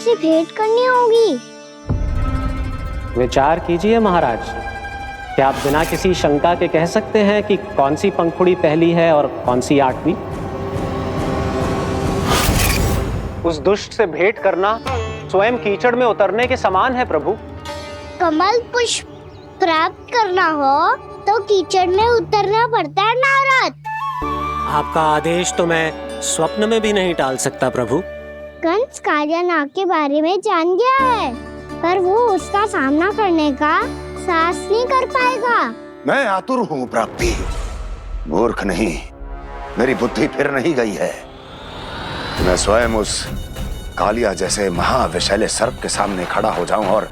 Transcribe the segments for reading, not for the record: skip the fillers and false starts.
से भेंट करनी होगी। विचार कीजिए महाराज, क्या आप बिना किसी शंका के कह सकते हैं कि कौन सी पंखुड़ी पहली है और कौन सी 8वीं? उस दुष्ट से भेंट करना स्वयं कीचड़ में उतरने के समान है प्रभु। कमल पुष्प प्राप्त करना हो तो कीचड़ में उतरना पड़ता है नारद। आपका आदेश तो मैं स्वप्न में भी नहीं टाल सकता प्रभु। कंस कालियानाग के बारे में जान गया है, पर वो उसका सामना करने का साहस नहीं कर पाएगा। मैं आतुर हूँ प्राप्ति, मूर्ख नहीं। मेरी बुद्धि फिर नहीं गई है। मैं स्वयं उस कालिया जैसे महाविषैले सर्प के सामने खड़ा हो जाऊं और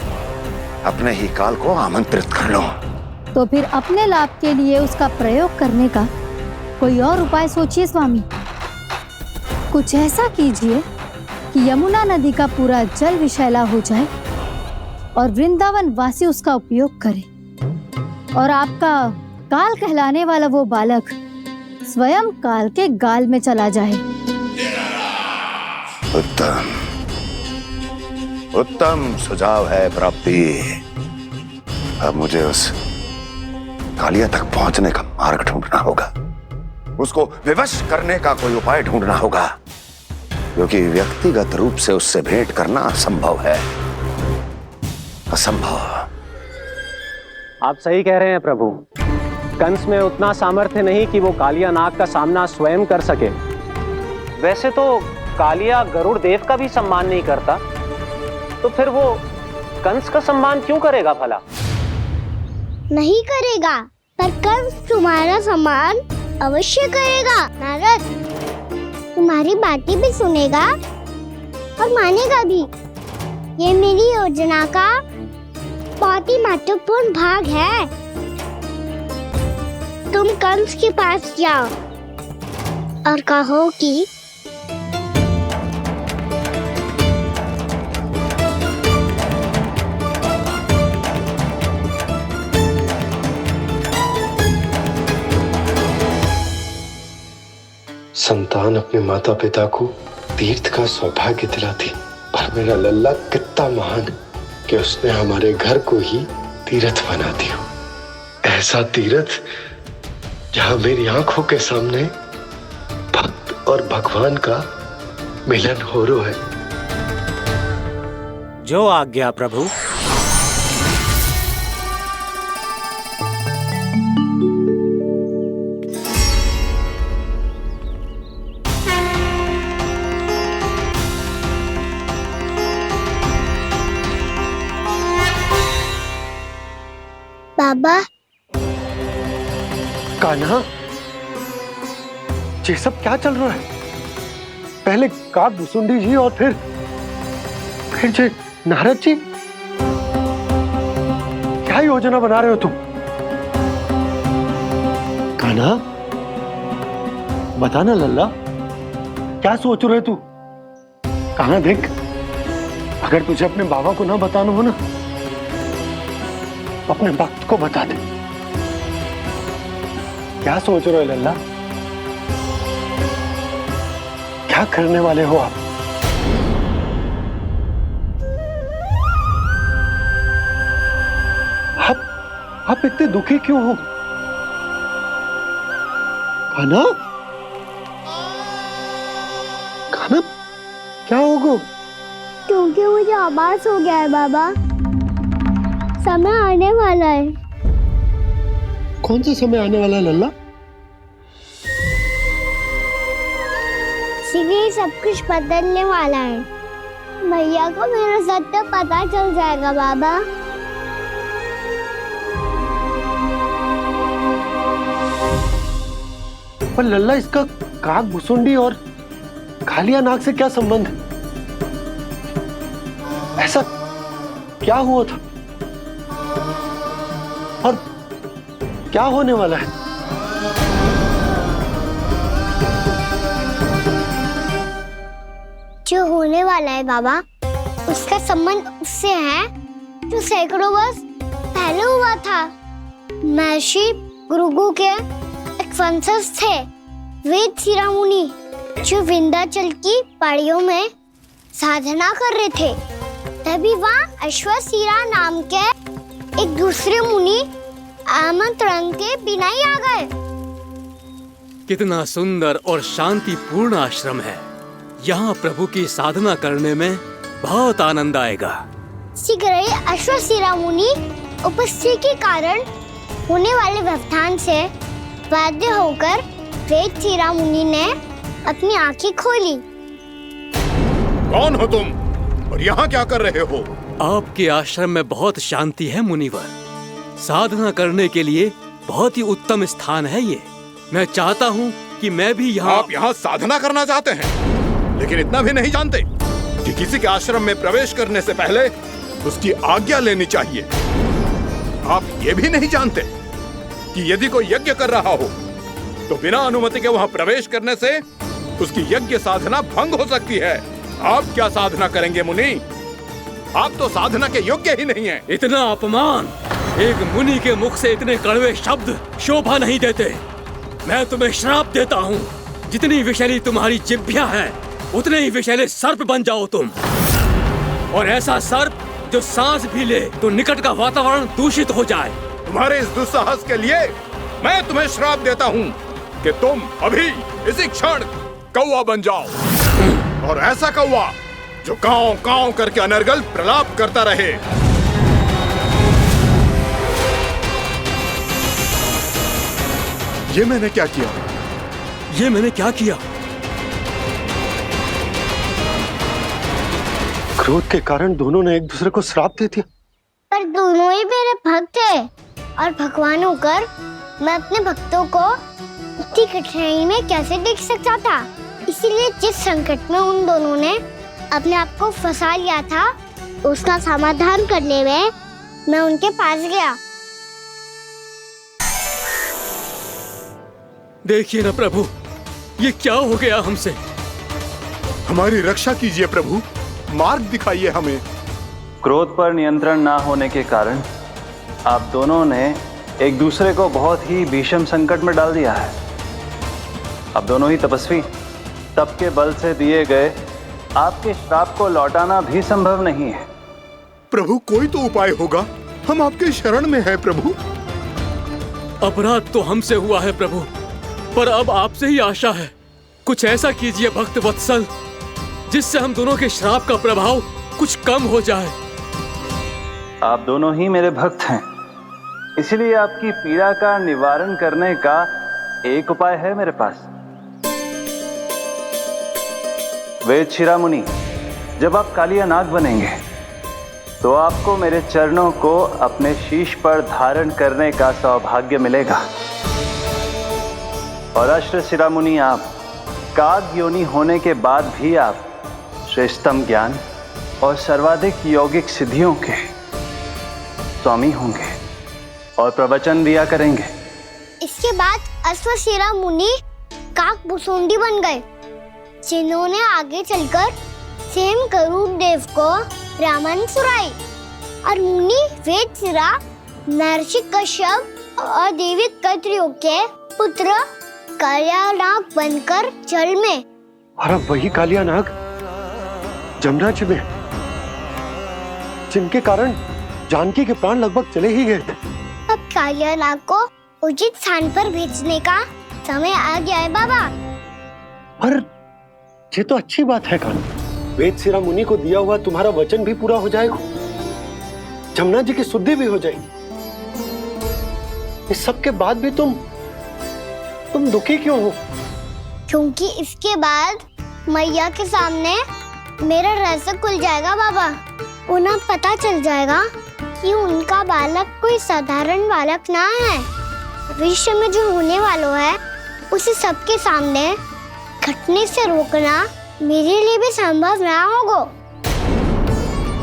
अपने ही काल को आमंत्रित कर लूं। तो फिर अपने लाभ के लिए उसका प्रयोग करने का कोई और उपाय सोचिए स्वामी। कुछ ऐसा कीजिए कि यमुना नदी का पूरा जल विषैला हो जाए और वृंदावन वासी उसका उपयोग करे और आपका काल कहलाने वाला वो बालक स्वयं काल के गाल में चला जाए। उत्तम उत्तम सुझाव है प्राप्ति। अब मुझे उस कालिया तक पहुंचने का मार्ग ढूंढना होगा, उसको विवश करने का कोई उपाय ढूंढना होगा, क्योंकि व्यक्तिगत रूप से उससे भेंट करना असंभव है। असंभव। आप सही कह रहे हैं प्रभु। कंस में उतना सामर्थ्य नहीं कि वो कालिया नाग का सामना स्वयं कर सके। वैसे तो कालिया गरुड़ देव का भी सम्मान नहीं करता, तो फिर वो कंस का सम्मान क्यों करेगा भला? नहीं करेगा, पर कंस तुम्हारा सम्मान अवश्य करेगा नारद। तुम्हारी बातें भी सुनेगा और मानेगा भी। ये मेरी योजना का बहुत ही महत्वपूर्ण भाग है। तुम कंस के पास जाओ और कहो कि संतान अपने माता पिता को तीर्थ का सौभाग्य दिलाती, और मेरा लल्ला कितना महान कि उसने हमारे घर को ही तीर्थ बना दिया। ऐसा तीर्थ जहां मेरी आंखों के सामने भक्त और भगवान का मिलन हो रहा है। जो आज्ञा प्रभु। बाबा, कान्हा, ये सब क्या चल रहा है? पहले काक भुसुंडी जी और फिर जे नारद जी। क्या योजना बना रहे हो तुम? कान्हा, बताना लल्ला, क्या सोच रहे तू? कहां देख, अगर तुझे अपने बाबा को ना बताना हो ना, अपने भक्त को बता दे। क्या सोच रहे हो लल्ला? क्या करने वाले हो आप? आप इतने दुखी क्यों हो? कान्हा, कान्हा, क्या होगा? क्योंकि मुझे आभास हो गया है बाबा, समय आने वाला है। कौन सा समय आने वाला है लल्ला? इसीलिए सब कुछ बदलने वाला है। भैया को मेरा सत्य पता चल जाएगा बाबा। पर लल्ला, इसका काक भुसुंडी और कालिया नाग से क्या संबंध है? ऐसा क्या हुआ था और क्या होने वाला है? जो होने वाला है बाबा, उसका संबंध उससे है जो सैकड़ों वर्ष पहले हुआ था। महर्षि भृगु के एक वंशज थे वेद शिरोमणि, जो विंध्याचल की पहाड़ियों में साधना कर रहे थे, तभी वहाँ अश्वसीरा नाम के एक दूसरे मुनि आमंत्रण के बिना ही आ गए। कितना सुंदर और शांतिपूर्ण आश्रम है। यहाँ प्रभु की साधना करने में बहुत आनंद आएगा। शीघ्र ही अश्वसीरा मुनि उपस्थिति के कारण होने वाले व्यवधान से बाध्य होकर वेदसीरा मुनि ने अपनी आंखें खोली। कौन हो तुम और यहाँ क्या कर रहे हो? आपके आश्रम में बहुत शांति है मुनिवर। साधना करने के लिए बहुत ही उत्तम स्थान है ये। मैं चाहता हूँ कि मैं भी यहाँ। आप यहाँ साधना करना चाहते हैं, लेकिन इतना भी नहीं जानते कि किसी के आश्रम में प्रवेश करने से पहले उसकी आज्ञा लेनी चाहिए। आप ये भी नहीं जानते कि यदि कोई यज्ञ कर रहा हो तो बिना अनुमति के वहाँ प्रवेश करने से उसकी यज्ञ साधना भंग हो सकती है। आप क्या साधना करेंगे मुनि? आप तो साधना के योग्य ही नहीं हैं। इतना अपमान! एक मुनि के मुख से इतने कड़वे शब्द शोभा नहीं देते। मैं तुम्हें श्राप देता हूँ, जितनी विषैली तुम्हारी जिह्वा है उतने ही विषैले सर्प बन जाओ तुम। और ऐसा सर्प जो सांस भी ले तो निकट का वातावरण दूषित हो जाए। तुम्हारे इस दुस्साहस के लिए मैं तुम्हें श्राप देता हूँ कि तुम अभी इसी क्षण कौवा बन जाओ, और ऐसा कौवा जो कांव कांव करके अनर्गल प्रलाप करता रहे। ये मैंने क्या किया? ये मैंने क्या किया? क्रोध के कारण दोनों ने एक दूसरे को श्राप दे दिया। पर दोनों ही मेरे भक्त थे, और भगवान होकर मैं अपने भक्तों को इतनी कठिनाई में कैसे देख सकता था। इसीलिए जिस संकट में उन दोनों ने अपने आप को फंसा लिया था, उसका समाधान करने में मैं उनके पास गया। देखिए ना प्रभु, ये क्या हो गया हमसे। हमारी रक्षा कीजिए प्रभु, मार्ग दिखाइए हमें। क्रोध पर नियंत्रण ना होने के कारण आप दोनों ने एक दूसरे को बहुत ही भीषण संकट में डाल दिया है। आप दोनों ही तपस्वी, तप के बल से दिए गए आपके श्राप को लौटाना भी संभव नहीं है। प्रभु कोई तो उपाय होगा, हम आपके शरण में हैं प्रभु। अपराध तो हमसे हुआ है प्रभु, पर अब आपसे ही आशा है। कुछ ऐसा कीजिए भक्त वत्सल, जिससे हम दोनों के श्राप का प्रभाव कुछ कम हो जाए। आप दोनों ही मेरे भक्त हैं, इसलिए आपकी पीड़ा का निवारण करने का एक उपाय है मेरे पास। वेदशिरा मुनि, जब आप कालिया नाग बनेंगे तो आपको मेरे चरणों को अपने शीश पर धारण करने का सौभाग्य मिलेगा। और अश्वशिरा मुनि, आप काग योनि होने के बाद भी आप श्रेष्ठतम ज्ञान और सर्वाधिक यौगिक सिद्धियों के स्वामी होंगे और प्रवचन दिया करेंगे। इसके बाद अश्वशिरा मुनि काकभूषुंडी बन गए, जिन्होंने आगे चलकर स्वयं गरुड़ देव को रामायण सुनाई। और मुनि वेदशिरा महर्षि कश्यप और देवी कत्रियों के पुत्र कालिया नाग बनकर जल में। और अब वही कालिया नाग जमराज में, जिनके कारण जानकी के प्राण लगभग चले ही गए थे। अब कालिया नाग को उचित स्थान पर भेजने का समय आ गया है बाबा। पर ये तो अच्छी बात है कान्हा, वेदशिरा मुनि को दिया हुआ तुम्हारा वचन भी पूरा हो जाएगा, जमुना जी की शुद्धि भी हो जाएगी। इस सब के बाद भी तुम दुखी क्यों हो? क्योंकि इसके बाद मैया के सामने मेरा रहस्य खुल जाएगा बाबा। उन्हें पता चल जाएगा कि उनका बालक कोई साधारण बालक ना है। भविष्य में जो होने वाला है उसे सबके सामने घटने से रोकना मेरे लिए भी संभव ना होगा।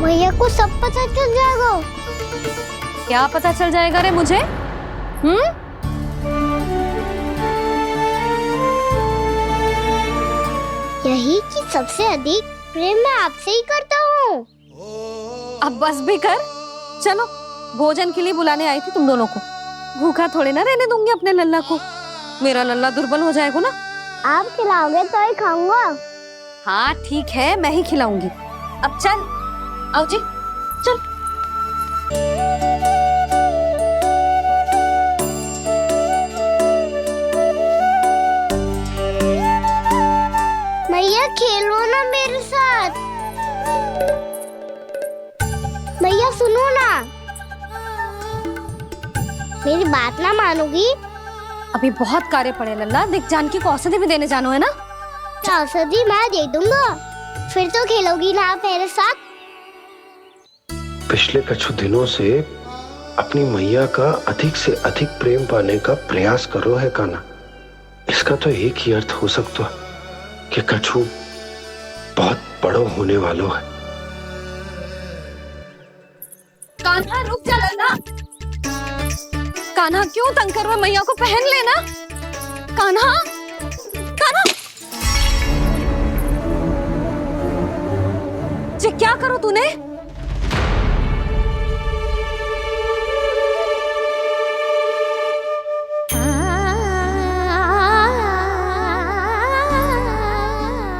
मैया को सब पता चल जाएगा। क्या पता चल जाएगा रे मुझे? यही कि सबसे अधिक प्रेम मैं आपसे ही करता हूँ। अब बस भी कर, चलो भोजन के लिए बुलाने आई थी तुम दोनों को। भूखा थोड़े ना रहने दूंगी अपने लल्ला को, मेरा लल्ला दुर्बल हो जाएगा ना। आप खिलाओगे तो ही खाऊंगा। हाँ ठीक है, मैं ही खिलाऊंगी। अब चल, आओ जी, चल। मैया खेलो ना मेरे साथ। मैया सुनो ना, मेरी बात ना मानोगी? अभी बहुत कार्य पड़े लल्ला, देख जानकी को औषधि भी देने जानो है ना। औषधि मैं दे दूंगा, फिर तो खेलोगी ना आप मेरे साथ? पिछले कुछ दिनों से अपनी मैया का अधिक से अधिक प्रेम पाने का प्रयास करो है कान्हा। इसका तो एक ही अर्थ हो सकता कि कछु बहुत बड़ो होने वालों है। कान्हा रुक जा लल्ला। कान्हा क्यों तंग कर रहा है? मैया को पहन लेना। कान्हा, कान्हा, ये क्या करो तूने?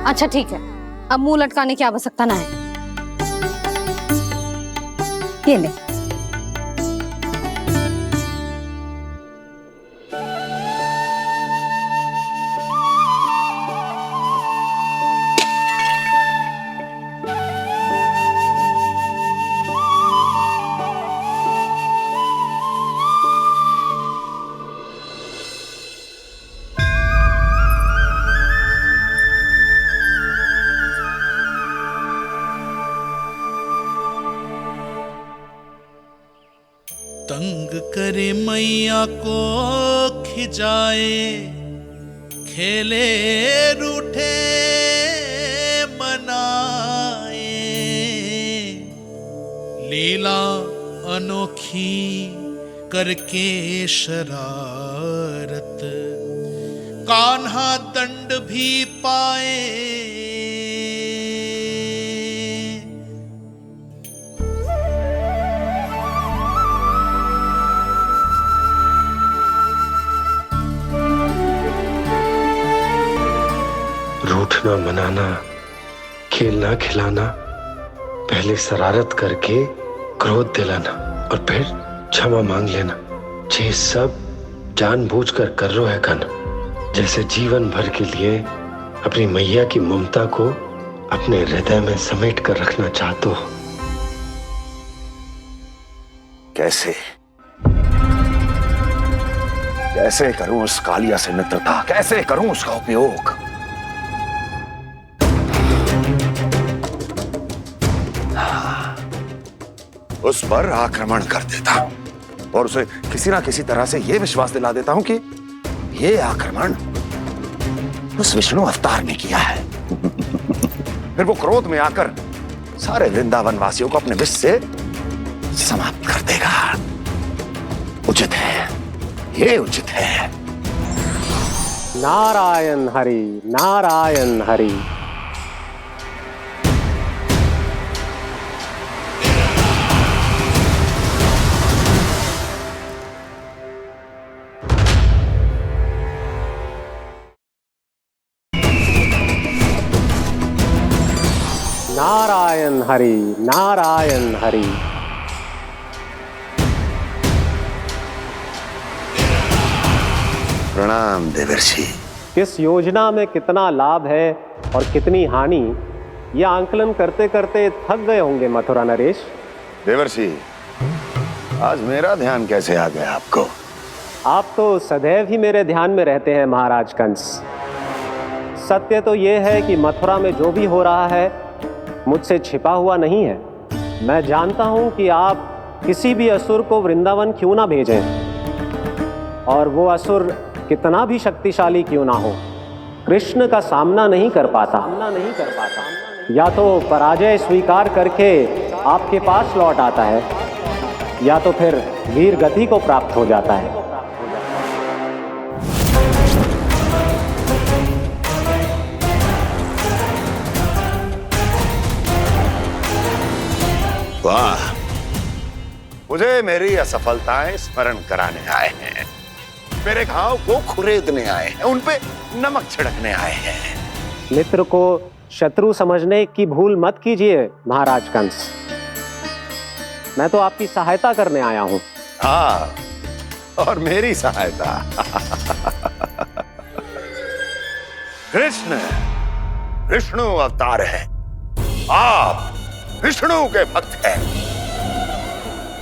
अच्छा ठीक है, अब मुंह लटकाने की आवश्यकता ना है। ये ले। तंग करे मैया को खिजाए, खेले रूठे मनाए, लीला अनोखी करके शरारत, कान्हा दंड भी पाए। रूठना मनाना, खेलना खिलाना, पहले शरारत करके क्रोध दिलाना और फिर क्षमा मांग लेना, ये सब जानबूझकर कर रहे है कान्हा। जैसे जीवन भर के लिए अपनी मैया की ममता को अपने हृदय में समेट कर रखना चाहते हो। कैसे कैसे करूं उस कालिया से मित्रता, कैसे करूं उसका उपयोग? उस पर आक्रमण कर देता और उसे किसी ना किसी तरह से यह विश्वास दिला देता हूं कि यह आक्रमण उस विष्णु अवतार ने किया है। फिर वो क्रोध में आकर सारे वृंदावन वासियों को अपने विष से समाप्त कर देगा। उचित है, ये उचित है। नारायण हरि, नारायण हरि। नारायण हरि, नारायण हरि। प्रणाम देवर्षि। किस योजना में कितना लाभ है और कितनी हानि, यह आंकलन करते करते थक गए होंगे मथुरा नरेश। देवर्षि, आज मेरा ध्यान कैसे आ गया आपको? आप तो सदैव ही मेरे ध्यान में रहते हैं महाराज कंस। सत्य तो यह है कि मथुरा में जो भी हो रहा है मुझसे छिपा हुआ नहीं है। मैं जानता हूं कि आप किसी भी असुर को वृंदावन क्यों ना भेजें, और वो असुर कितना भी शक्तिशाली क्यों ना हो, कृष्ण का सामना नहीं कर पाता। या तो पराजय स्वीकार करके आपके पास लौट आता है, या तो फिर वीर गति को प्राप्त हो जाता है। वाह, मुझे मेरी असफलताएं स्मरण कराने आए हैं, मेरे घाव को खुरेदने आए हैं, उन पे नमक छिड़कने आए हैं। मित्र को शत्रु समझने की भूल मत कीजिए महाराज कंस। मैं तो आपकी सहायता करने आया हूं। हाँ, और मेरी सहायता। कृष्ण विष्णु अवतार है, आप विष्णु के भक्त हैं।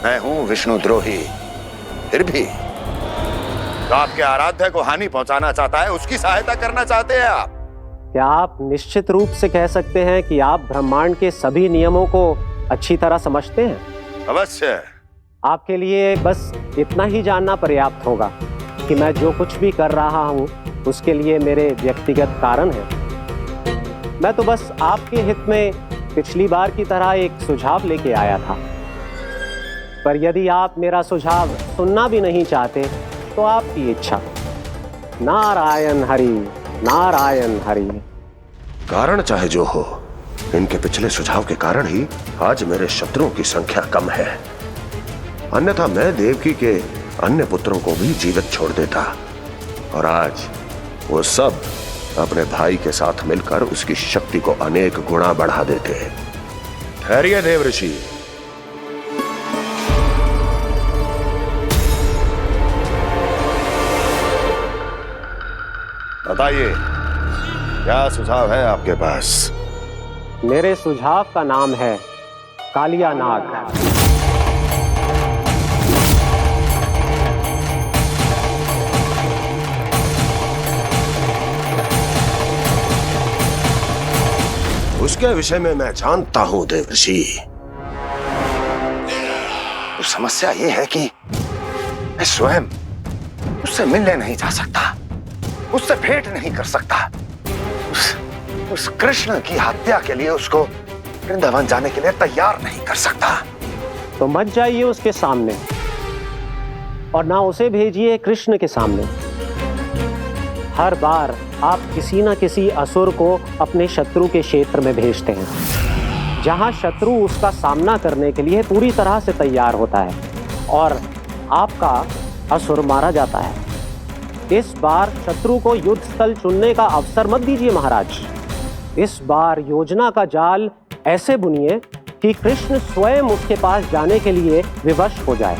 मैं हूं विष्णु द्रोही, फिर भी तो आपके आराध्य को हानि पहुंचाना चाहता है, उसकी सहायता करना चाहते हैं आप। क्या आप निश्चित रूप से कह सकते हैं कि आप ब्रह्मांड के सभी नियमों को अच्छी तरह समझते हैं? अवश्य। आपके लिए बस इतना ही जानना पर्याप्त होगा कि मैं जो कुछ भी कर रहा हूं उसके लिए मेरे व्यक्तिगत कारण हैं। मैं तो बस आपके हित में पिछली बार की तरह एक सुझाव लेके आया था, पर यदि आप मेरा सुझाव सुनना भी नहीं चाहते तो आपकी इच्छा। नारायण हरि, नारायण हरि। कारण चाहे जो हो, इनके पिछले सुझाव के कारण ही आज मेरे शत्रुओं की संख्या कम है। अन्यथा मैं देवकी के अन्य पुत्रों को भी जीवित छोड़ देता, और आज वो सब अपने भाई के साथ मिलकर उसकी शक्ति को अनेक गुना बढ़ा देते। ठहरिए देव ऋषि। बताइए, क्या सुझाव है आपके पास? मेरे सुझाव का नाम है कालिया नाग। उसके विषय में मैं जानता हूं देवर्षि। तो समस्या यह है कि मैं स्वयं उससे मिलने नहीं जा सकता, उससे भेंट नहीं कर सकता। उस कृष्ण की हत्या के लिए उसको वृंदावन जाने के लिए तैयार नहीं कर सकता। तो मत जाइए उसके सामने, और ना उसे भेजिए कृष्ण के सामने। हर बार आप किसी न किसी असुर को अपने शत्रु के क्षेत्र में भेजते हैं, जहां शत्रु उसका सामना करने के लिए पूरी तरह से तैयार होता है और आपका असुर मारा जाता है। इस बार शत्रु को युद्ध स्थल चुनने का अवसर मत दीजिए महाराज। इस बार योजना का जाल ऐसे बुनिए कि कृष्ण स्वयं उसके पास जाने के लिए विवश हो जाए।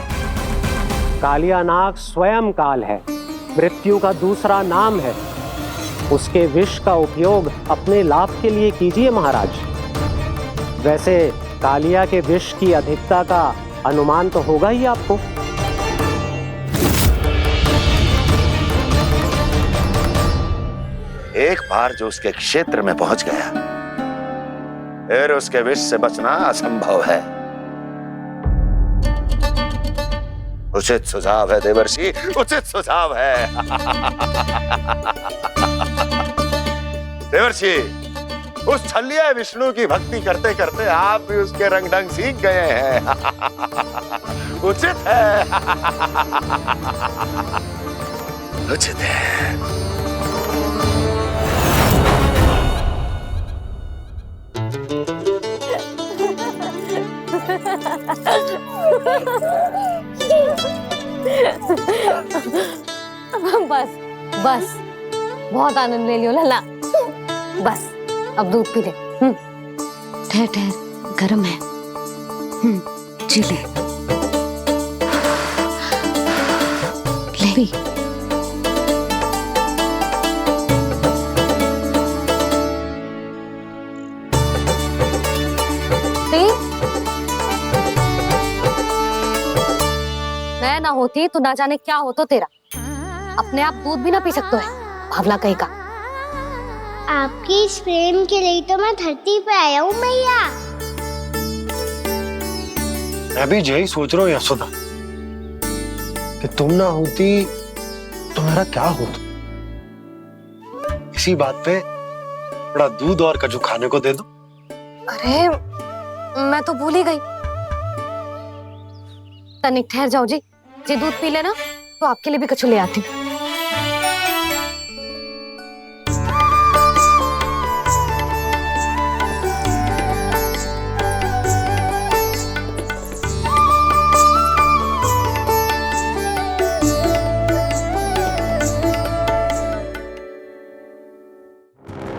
कालिया नाग स्वयं काल है, मृत्यु का दूसरा नाम है। उसके विष का उपयोग अपने लाभ के लिए कीजिए महाराज। वैसे कालिया के विष की अधिकता का अनुमान तो होगा ही आपको। एक बार जो उसके क्षेत्र में पहुंच गया, फिर उसके विष से बचना असंभव है। उचित सुझाव है देवर्षि, उचित सुझाव है। देवर्षि, उस छलिया विष्णु की भक्ति करते करते आप भी उसके रंग ढंग सीख गए हैं। उचित है, उचित है। बस बस, बहुत आनंद ले लियो लला। बस अब दूध पी ले। ठहर ठहर, गर्म है। जी ले ले। मैं ना होती तो ना जाने क्या हो तो तेरा। अपने आप दूध भी ना पी सकते है, भावला कहीं का। आपकी इस प्रेम के लिए तो मैं धरती पे आया हूँ मैया। मैं भी यही सोच रहा हूँ यशोदा, कि तुम ना होती तो मेरा क्या होता। इसी बात पे थोड़ा दूध और कजू खाने को दे दो। अरे मैं तो भूल ही गई। तनिक ठहर जाओ जी, दूध पी लेना तो आपके लिए भी कछु ले आती हूँ।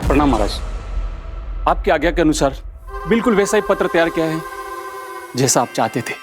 प्रणाम महाराज। आपकी आज्ञा के अनुसार बिल्कुल वैसा ही पत्र तैयार किया है जैसा आप चाहते थे।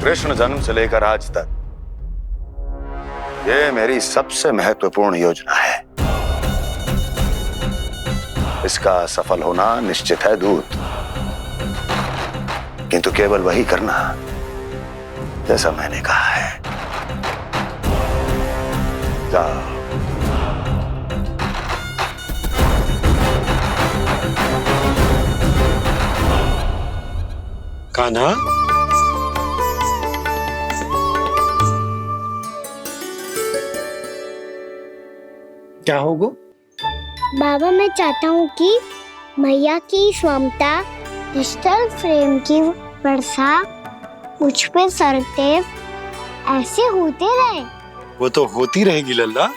कृष्ण जन्म से लेकर आज तक ये मेरी सबसे महत्वपूर्ण योजना है। इसका सफल होना निश्चित है दूत, किंतु केवल वही करना जैसा मैंने कहा है। जाओ। कान्हा, क्या होगा? बाबा, मैं चाहता हूँ कि मैया की स्वमता क्रिस्टल फ्रेम की वर्षा मुझ पे सरतेव ऐसे होते रहे। वो तो होती रहेगी लल्ला।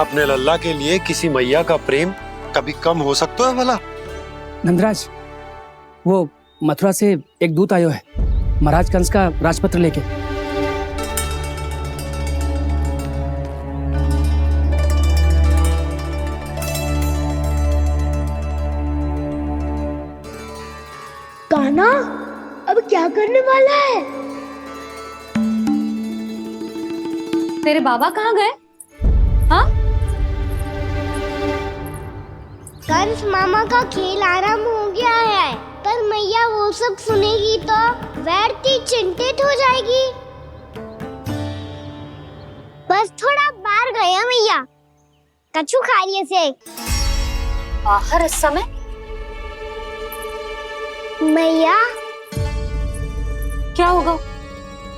अपने लल्ला के लिए किसी मैया का प्रेम कभी कम हो सकता है भला? नंदराज, वो मथुरा से एक दूत आयो है महाराज कंस का राजपत्र लेके। कान्हा, अब क्या करने वाला है? तेरे बाबा कहाँ गए? हाँ? कंस मामा का खेल आरंभ हो गया है, पर मैया वो सब सुनेगी तो व्यर्थ चिंतित हो जाएगी। बस थोड़ा बाहर गया मैया, कछु खा लिए से। बाहर इस समय? मैया, क्या होगा?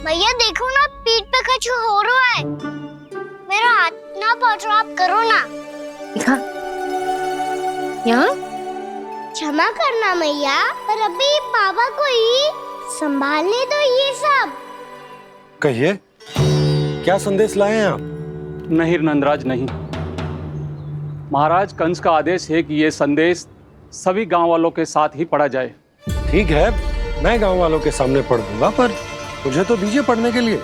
मैया देखो ना, पीठ पे कुछ हो रहा है। मेरा हाथ ना पकड़ो, आप करो ना। दिखा। यहाँ? क्षमा करना मैया, पर अभी बाबा को ही संभालने दो ये सब। कहिए, क्या संदेश लाए हैं आप? नहीं नंदराज, नहीं। महाराज कंस का आदेश है कि ये संदेश सभी गांव वालों के साथ ही पढ़ा जाए। ठीक है, मैं गांव वालों के सामने पढ़ दूंगा, पर मुझे तो दीजिए पढ़ने के लिए।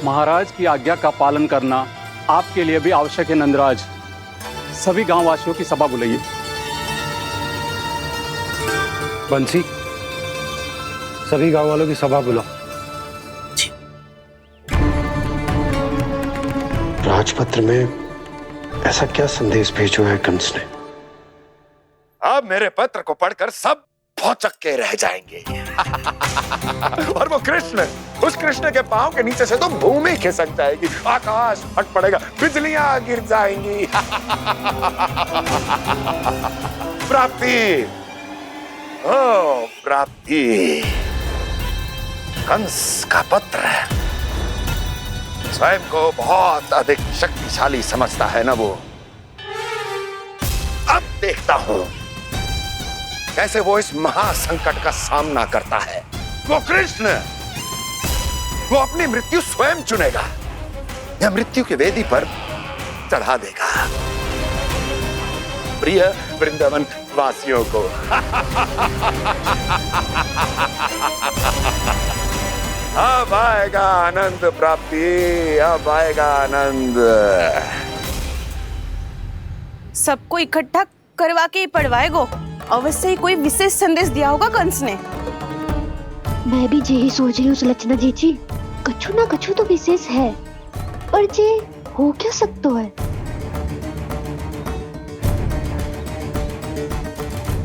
महाराज की आज्ञा का पालन करना आपके लिए भी आवश्यक है नंदराज। सभी गांव वासियों की सभा बुलाइए। बंसी, सभी गांव वालों की सभा बुलाओ। राजपत्र में ऐसा क्या संदेश भेजो है कंस ने? अब मेरे पत्र को पढ़कर सब भौचक के रह जाएंगे। और वो कृष्ण, उस कृष्ण के पांव के नीचे से तो भूमि खिसक जाएगी, आकाश फट पड़ेगा, बिजलियां गिर जाएंगी। प्राप्ति, ओ प्राप्ति, कंस का पत्र। स्वयं को बहुत अधिक शक्तिशाली समझता है ना वो। अब देखता हूं कैसे वो इस महासंकट का सामना करता है। वो कृष्ण, वो अपनी मृत्यु स्वयं चुनेगा या मृत्यु की वेदी पर चढ़ा देगा प्रिय वृंदावन वासियों को। अब आएगा आनंद प्राप्ति, अब आएगा आनंद। सबको इकट्ठा करवा के ही पढ़वाएगो। अवश्य ही कोई विशेष संदेश दिया होगा कंस ने। मैं भी यही सोच रही हूँ सुलक्षणा जीजी, कछु ना कछु तो विशेष है, पर जे हो क्या सकता है?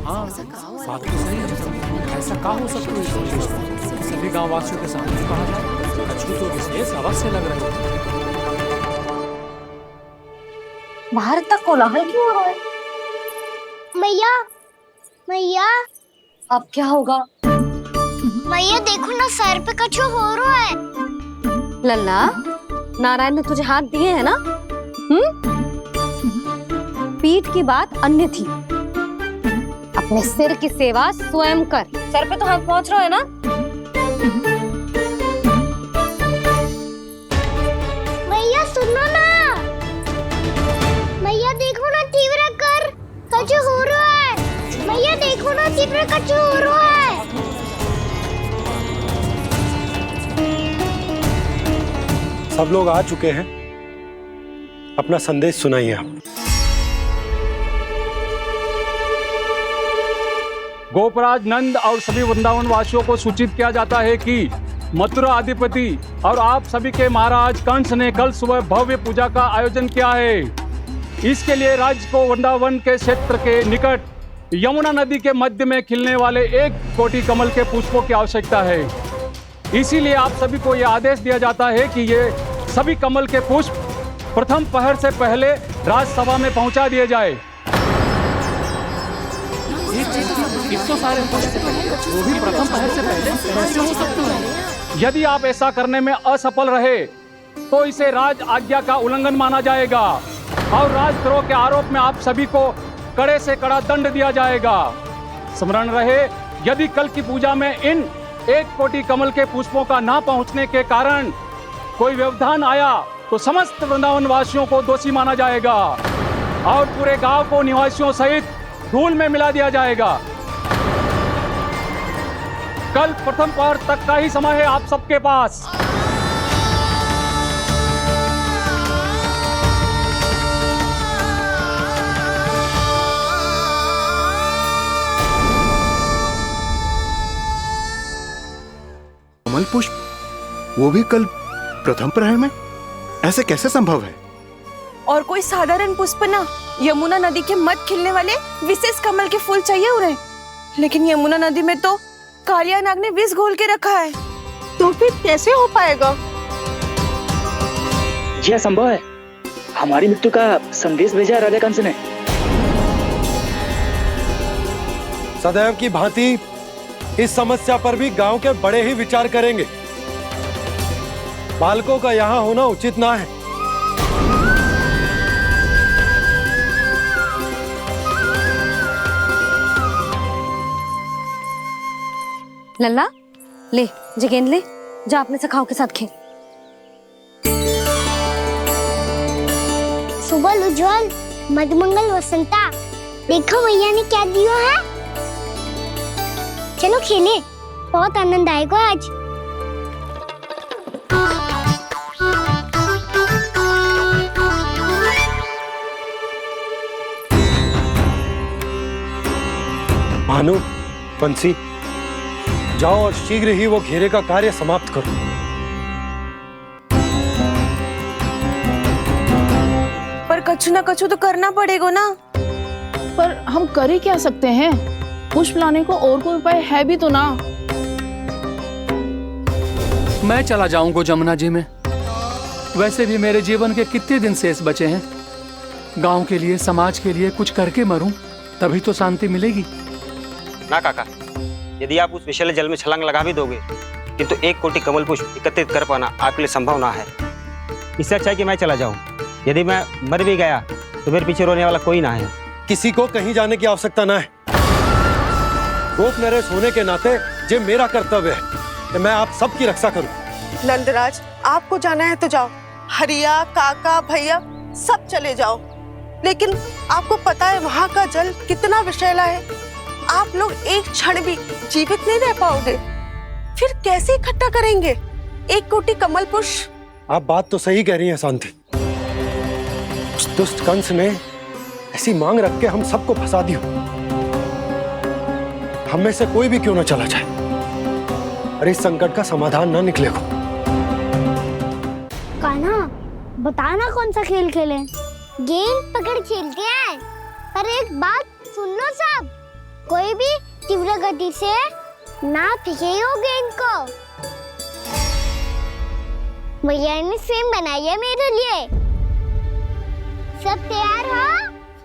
हाँ, बात तो सही है। ऐसा क्या हो सकता है? सभी गांव वासियों के सामने कहा जाए, कछु तो विशेष अवश्य लग रहा है। बाहर तक कोलाहल क्यों हो रहा है? मैया, मैया, अब क्या होगा? मैया देखो ना, सर पे कछु हो रहा है। लल्ला, नारायण ने तुझे हाथ दिए हैं ना? पीठ की बात अन्य थी। अपने सिर की सेवा स्वयं कर। सर पे तो हाथ पहुंच रहा है ना? मैया सुनो ना, मैया देखो ना, तीव्र कर कछु हो रहा है। मैया देखो ना, तीव्र कछु हो रहा है। सब लोग आ चुके हैं, अपना संदेश सुनाइए आप। गोपराज नंद और सभी वृंदावन वासियों को सूचित किया जाता है कि मथुरा अधिपति और आप सभी के महाराज कंस ने कल सुबह भव्य पूजा का आयोजन किया है। इसके लिए राज्य को वृंदावन के क्षेत्र के निकट यमुना नदी के मध्य में खिलने वाले 1 कोटि कमल के पुष्पों की आवश्यकता है। इसीलिए आप सभी को यह आदेश दिया जाता है कि ये सभी कमल के पुष्प प्रथम पहर से पहले राजसभा में पहुंचा दिए जाए। सारे वो भी प्रथम पहर से पहले कैसे हो सकते हैं? यदि आप ऐसा करने में असफल रहे तो इसे राज आज्ञा का उल्लंघन माना जाएगा और राजद्रोह के आरोप में आप सभी को कड़े से कड़ा दंड दिया जाएगा। स्मरण रहे, यदि कल की पूजा में इन 1 कोटि कमल के पुष्पों का ना पहुंचने के कारण कोई व्यवधान आया तो समस्त वृंदावन वासियों को दोषी माना जाएगा और पूरे गांव को निवासियों सहित धूल में मिला दिया जाएगा। कल प्रथम पहर तक का ही समय है आप सबके पास। कमल पुष्प, वो भी कल प्रथम प्रहर में? ऐसे कैसे संभव है? और कोई साधारण पुष्प ना, यमुना नदी के मध्य खिलने वाले विशेष कमल के फूल चाहिए उन्हें। लेकिन यमुना नदी में तो कालिया नाग ने विष घोल के रखा है, तो फिर कैसे हो पाएगा? यह संभव है। हमारी मृत्यु का संदेश भेजा राजा कंस ने। सदैव की भांति इस समस्या पर भी गांव के बड़े ही विचार करेंगे। बालकों का यहाँ होना उचित ना है। लल्ला, ले जगेंद ले, जा अपने सखाओं के साथ खेल। सुबह उज्जवल, मधुमंगल वसंता, देखो मैया ने क्या दिया है। चलो खेलें, बहुत आनंद आएगा आज। भानु, बंसी, जाओ और शीघ्र ही वो घेरे का कार्य समाप्त करो। पर कछु ना कछु तो करना पड़ेगा ना। पर हम कर ही क्या सकते हैं? पुष्प लाने को और कोई उपाय है भी तो ना। मैं चला जाऊंगा जमुना जी में। वैसे भी मेरे जीवन के कितने दिन शेष बचे हैं। गांव के लिए, समाज के लिए कुछ करके मरूं, तभी तो शांति मिलेगी। ना काका, यदि आप उस विषैले जल में छलांग लगा भी दोगे, किंतु 1 कोटि कमल पुष्प एकत्रित कर पाना आपके लिए संभव ना है। इससे अच्छा है कि मैं चला जाऊं। यदि मैं मर भी गया तो मेरे पीछे रोने वाला कोई ना है। किसी को कहीं जाने की आवश्यकता ना है। गोप नरेश होने के नाते ये मेरा कर्तव्य है कि मैं आप सबकी रक्षा करूं। नंदराज, आपको जाना है तो जाओ। हरिया, काका, भैया सब चले जाओ। लेकिन आपको पता है वहाँ का जल कितना विषैला है। आप लोग एक क्षण भी जीवित नहीं रह पाओगे। फिर कैसे इकट्ठा करेंगे 1 कोटि कमल पुष्प? आप बात तो सही कह रही हैं शांति। उस दुष्ट कंस ने ऐसी मांग रख के हम सबको फंसा दिया। हम में से कोई भी क्यों ना चला जाए और इस संकट का समाधान ना निकले को। कान्हा, बताना कौन सा खेल खेलें? गेंद पकड़ खेलते हैं। पर एक बात सुन लो सब, कोई भी तीव्र गति से ना फेंकेगा गेंद को। भैया ने फ्रेम बनाई है मेरे लिए। सब तैयार हो?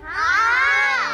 हाँ।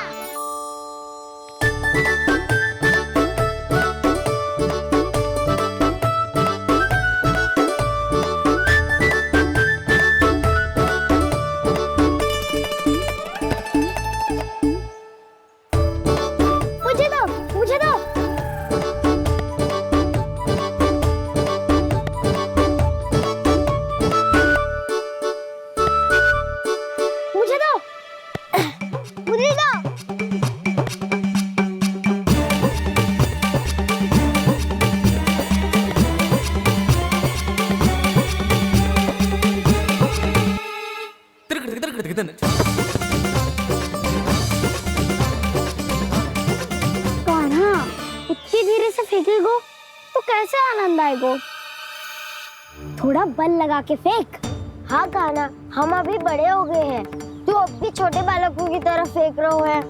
कान्हा, इतनी धीरे से फेंकेगो तो कैसे आनंद आएगो? थोड़ा बल लगा के फेंक। हाँ कान्हा, हम अभी बड़े हो गए हैं, तू अब भी छोटे बालकों की तरह फेंक रहे है।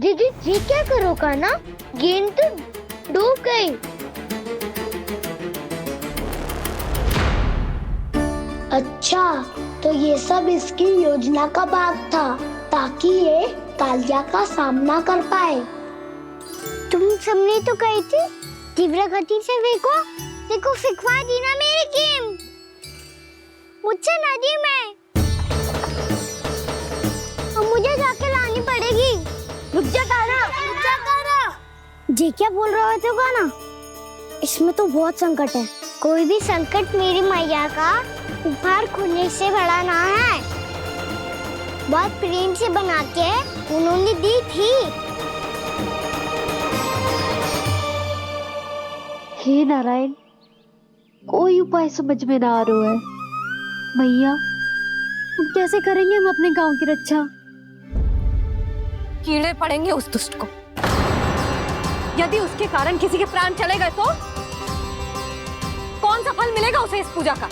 दीदी जी क्या करो कान्हा, गेंद तो डूब गई। अच्छा, तो ये सब इसकी योजना का भाग था ताकि ये कालिया का सामना कर पाए। तुम सबने तो कही थी तीव्र गति से फेंको, देखो फिकवा दी ना मेरी गेम मुझसे नदी में। अब मुझे जाके लानी पड़ेगी। रुक जा कान्हा, रुक जा कान्हा। जी क्या बोल रहे थे कान्हा? इसमें तो बहुत संकट है। कोई भी संकट मेरी मैया का उपहार खोने से बड़ा ना है। बहुत प्रेम से बना के उन्होंने दी थी। हे नारायण, कोई उपाय समझ में ना आ रहा है। मैया, अब कैसे करेंगे हम अपने गांव की रक्षा? कीड़े पड़ेंगे उस दुष्ट को। यदि उसके कारण किसी के प्राण चले गए तो कौन सा फल मिलेगा उसे इस पूजा का?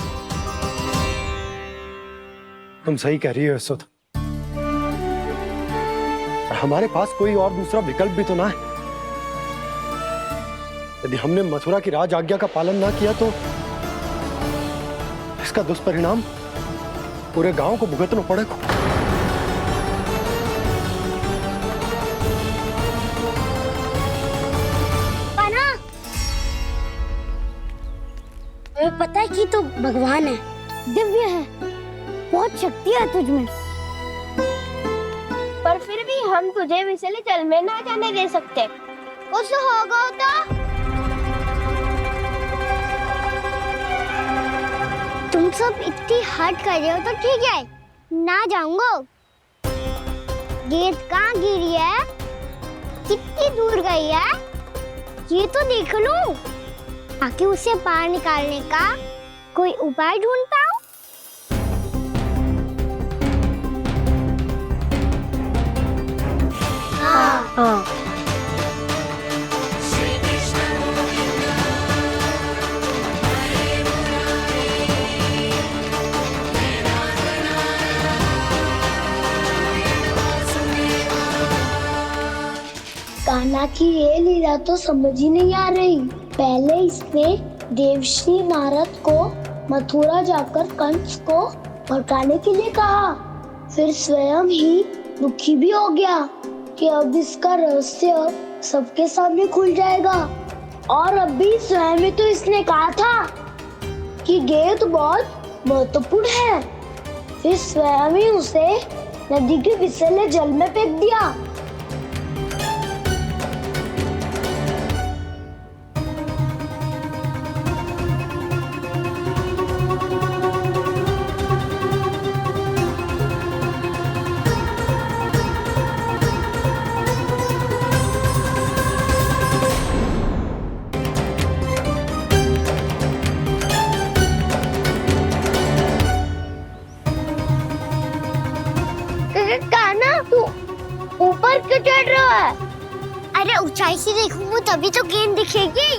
तुम सही कह रही हो यशोदा, हमारे पास कोई और दूसरा विकल्प भी तो ना है। यदि हमने मथुरा की राज आज्ञा का पालन ना किया तो इसका दुष्परिणाम पूरे गांव को भुगतना पड़ेगा। तुम्हें पता है कि तू भगवान है, दिव्य है, बहुत शक्ति है तुझमें, पर फिर भी हम तुझे विषैले जल में ना जाने दे सकते। कुछ होगा तो तुम सब इतनी हट कर रहे हो तो ठीक है, ना जाऊंगा। गेंद कहाँ गिरी है, कितनी दूर गई है, ये तो देख लूं, ताकि उसे बाहर निकालने का कोई उपाय ढूंढता हूँ। हाँ। कान्हा की ये लीला तो समझ ही नहीं आ रही। पहले इसने देवश्री नारद को मथुरा जाकर कंस को भड़काने के लिए कहा, फिर स्वयं ही दुखी भी हो गया कि अब इसका रहस्य सबके सामने खुल जाएगा। और अभी स्वयं ही तो इसने कहा था कि गेंद बहुत महत्वपूर्ण है, फिर स्वयं ही उसे नदी के विषैले जल में फेंक दिया। ऊपर क्यों चढ़ रहा है? अरे ऊंचाई से देखूंगा तभी तो गेंद दिखेगी।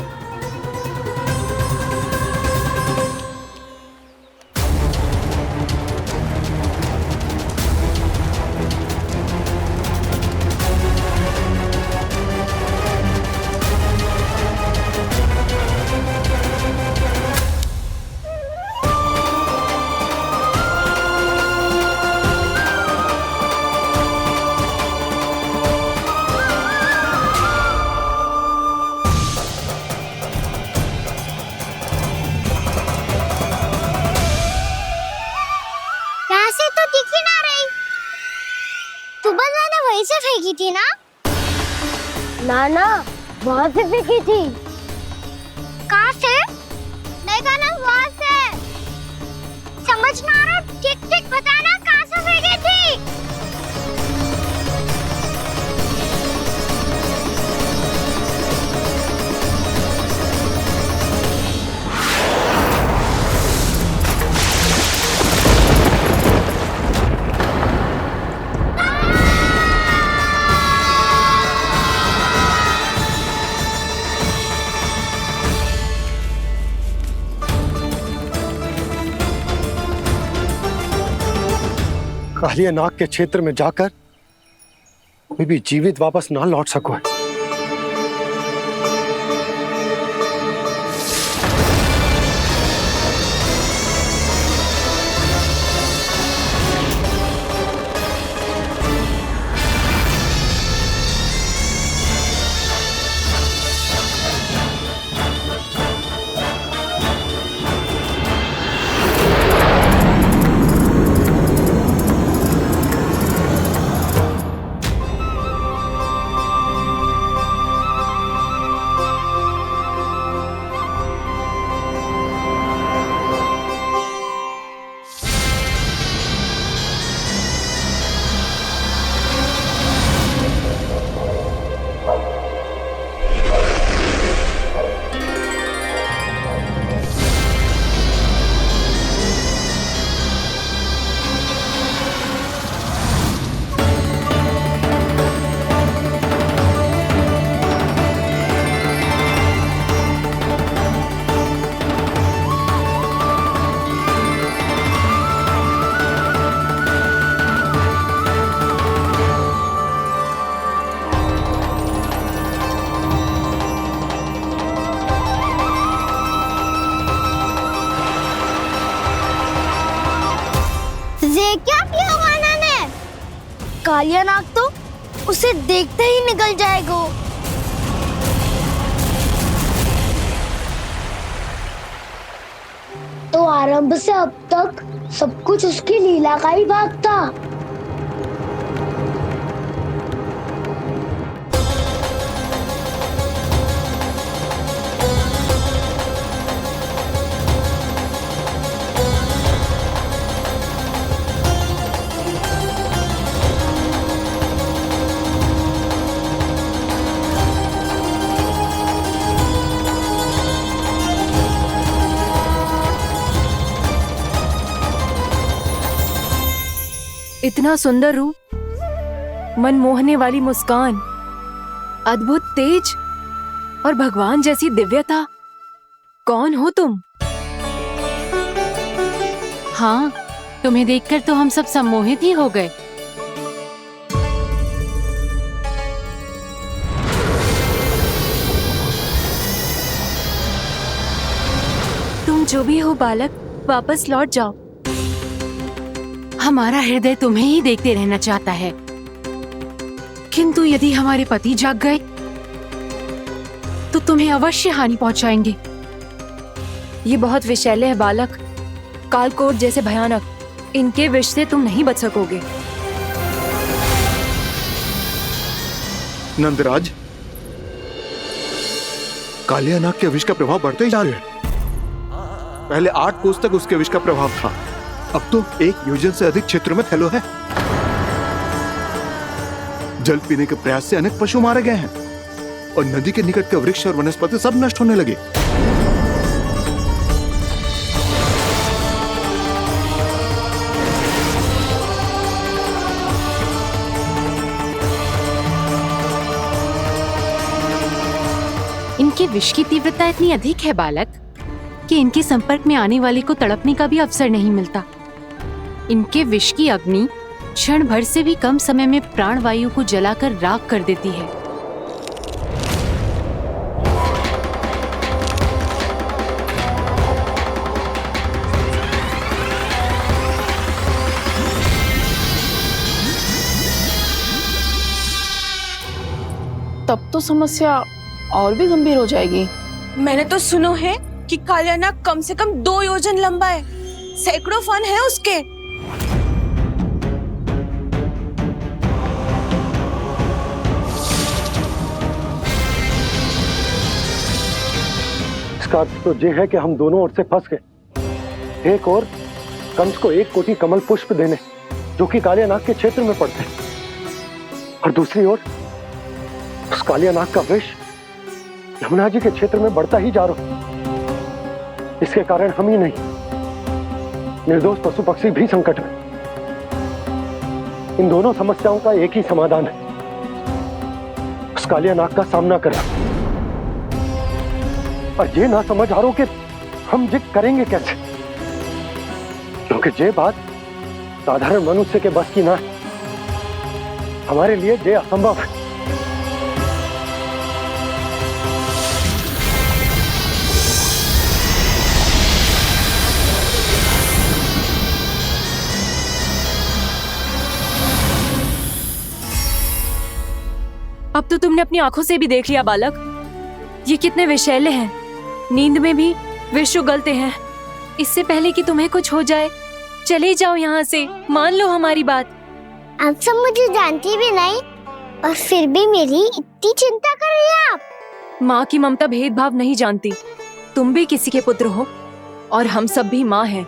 फेंकी थी ना? ना वहाँ से फेंकी थी। कहाँ से? देखा ना, वहाँ से। समझ ना आ रहा, ठीक ठीक बताना कहाँ से फेंकी थी? कालिया नाग के क्षेत्र में जाकर कोई भी जीवित वापस ना लौट सको। ये क्या किया वाना ने? कालिया नाग तो उसे देखते ही निकल जाएगा। तो आरंभ से अब तक सब कुछ उसकी लीला का ही भाग था। इतना सुंदर रूप, मन मोहने वाली मुस्कान, अद्भुत तेज और भगवान जैसी दिव्यता। कौन हो तुम? हाँ, तुम्हें देखकर तो हम सब सम्मोहित ही हो गए। तुम जो भी हो बालक, वापस लौट जाओ। हमारा हृदय तुम्हें ही देखते रहना चाहता है, किंतु यदि हमारे पति जाग गए तो तुम्हें अवश्य हानि पहुंचाएंगे। ये बहुत विषैले है बालक, कालकोट जैसे भयानक। इनके विष से तुम नहीं बच सकोगे। नंदराज, कालिया नाग के विष का प्रभाव बढ़ते ही जा रहा है। पहले 8 कोस तक उसके विष का प्रभाव था, अब तो 1 योजन से अधिक क्षेत्र में फैलो है। जल पीने के प्रयास से अनेक पशु मारे गए हैं और नदी के निकट के वृक्ष और वनस्पति सब नष्ट होने लगे। इनके विष की तीव्रता इतनी अधिक है बालक कि इनके संपर्क में आने वाले को तड़पने का भी अवसर नहीं मिलता। इनके विष की अग्नि क्षण भर से भी कम समय में प्राण वायु को जलाकर राख कर देती है। तब तो समस्या और भी गंभीर हो जाएगी। मैंने तो सुनो है कि कालिया नाग कम से कम 2 योजन लंबा है, सैकड़ों फन है उसके। इसका अर्थ तो ये है कि हम दोनों ओर से फंस गए। एक और कंस को 1 कोटि कमल पुष्प देने जो कि कालियानाग के क्षेत्र में पड़ते हैं, और दूसरी ओर उस कालियानाग का विष यमुना जी के क्षेत्र में बढ़ता ही जा रहा। इसके कारण हम ही नहीं, निर्दोष पशु पक्षी भी संकट में। इन दोनों समस्याओं का एक ही समाधान है, उस कालियानाग का सामना करना। और ये ना समझ आ रहा कि हम ये करेंगे कैसे, क्योंकि ये बात साधारण मनुष्य के बस की ना है। हमारे लिए ये असंभव है। अब तो तुमने अपनी आंखों से भी देख लिया बालक, ये कितने विषैले हैं। नींद में भी विष उगलते हैं। इससे पहले कि तुम्हें कुछ हो जाए, चले जाओ यहाँ से, मान लो हमारी बात। आप सब मुझे जानती भी नहीं और फिर भी मेरी इतनी चिंता कर रही हैं आप। माँ की ममता भेदभाव नहीं जानती। तुम भी किसी के पुत्र हो और हम सब भी माँ हैं।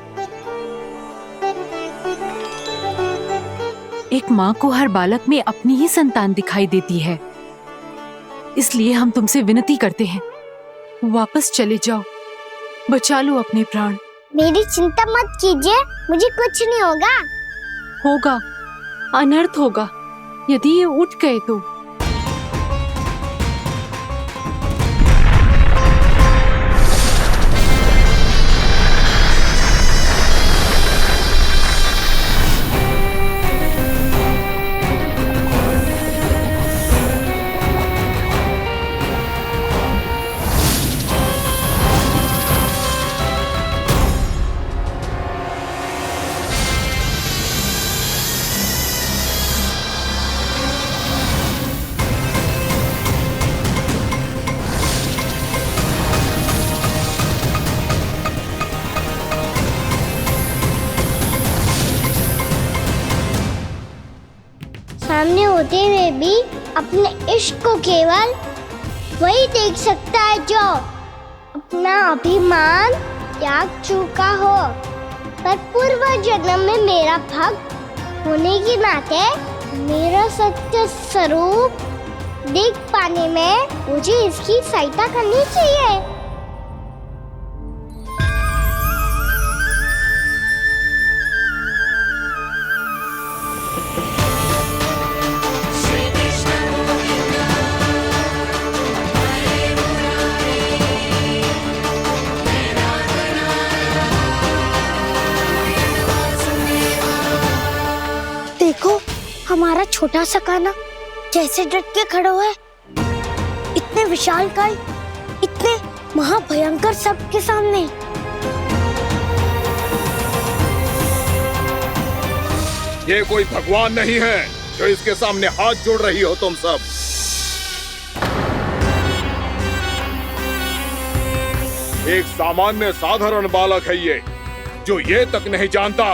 एक माँ को हर बालक में अपनी ही संतान दिखाई देती है, इसलिए हम तुमसे विनती करते हैं, वापस चले जाओ, बचा लो अपने प्राण। मेरी चिंता मत कीजिए, मुझे कुछ नहीं होगा। होगा, अनर्थ होगा यदि ये उठ गए तो। सामने होते हुए भी अपने इश्क को केवल वही देख सकता है जो अपना अभिमान त्याग चुका हो। पर पूर्व जन्म में मेरा भक्त होने के नाते मेरा सत्य स्वरूप देख पाने में मुझे इसकी सहायता करनी चाहिए। देखो हमारा छोटा सा कान्हा कैसे डट के खड़ा हुआ है, इतने विशालकाय, इतने महाभयंकर सबके सामने। ये कोई भगवान नहीं है जो इसके सामने हाथ जोड़ रही हो तुम सब। एक सामान्य साधारण बालक है ये, जो ये तक नहीं जानता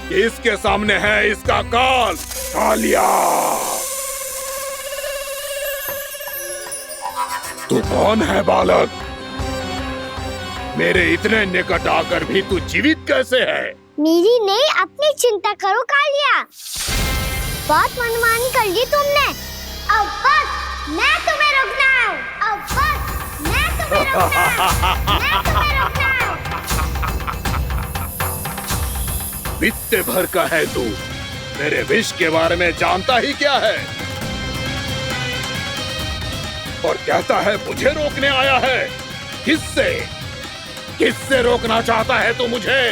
कि इसके सामने है इसका काल, कालिया। तू कौन है बालक? मेरे इतने निकट आकर भी तू जीवित कैसे है? मेरी नहीं, अपनी चिंता करो कालिया। बहुत मनमानी कर ली तुमने। अब बस मैं तुम्हें रोकना हूँ। अब बस मैं तुम्हें रोकना हूँ। बित्ते भर का है तू, मेरे विष के बारे में जानता ही क्या है? और कहता है मुझे रोकने आया है। किससे? किससे रोकना चाहता है तू मुझे?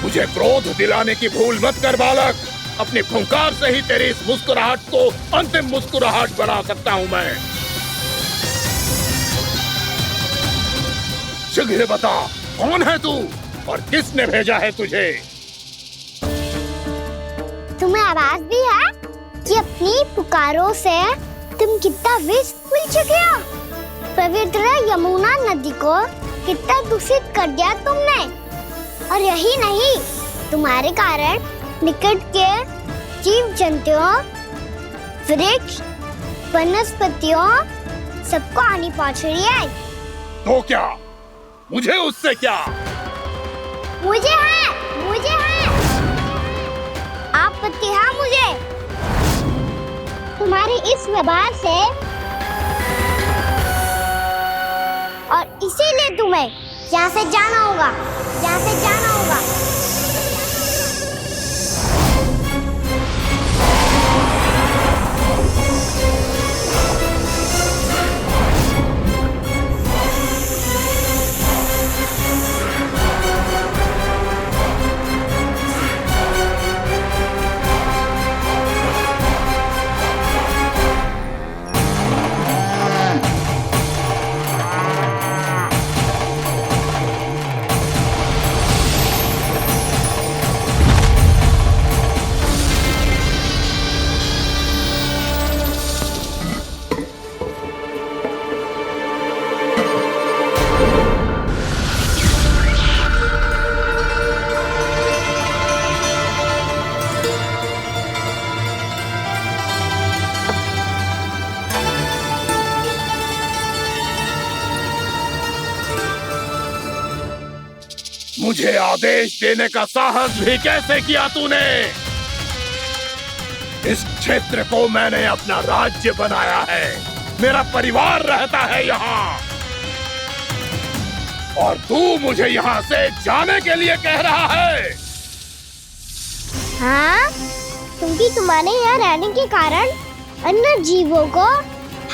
मुझे क्रोध दिलाने की भूल मत कर बालक। अपनी फुंकार से ही तेरी इस मुस्कुराहट को अंतिम मुस्कुराहट बना सकता हूं मैं। शीघ्र बता, कौन है तू और किसने भेजा है तुझे? तुम्हें आवाज भी है कि अपनी पुकारों से तुम कितना विष भूल चुके हो। पवित्र यमुना नदी को कितना दूषित कर दिया तुमने। और यही नहीं, तुम्हारे कारण निकट के जीव जंतुओं, वृक्ष, वनस्पतियों सबको हानि पहुंच रही है। तो क्या, मुझे उससे क्या? मुझे है आप पति हाँ मुझे। तुम्हारे इस व्यवहार से और इसीलिए तुम्हें यहाँ से जाना होगा। मुझे आदेश देने का साहस भी कैसे किया तूने? इस क्षेत्र को मैंने अपना राज्य बनाया है, मेरा परिवार रहता है यहाँ, और तू मुझे यहाँ से जाने के लिए कह रहा है? हाँ, क्योंकि तुम्हारे यहाँ रहने के कारण अन्य जीवों को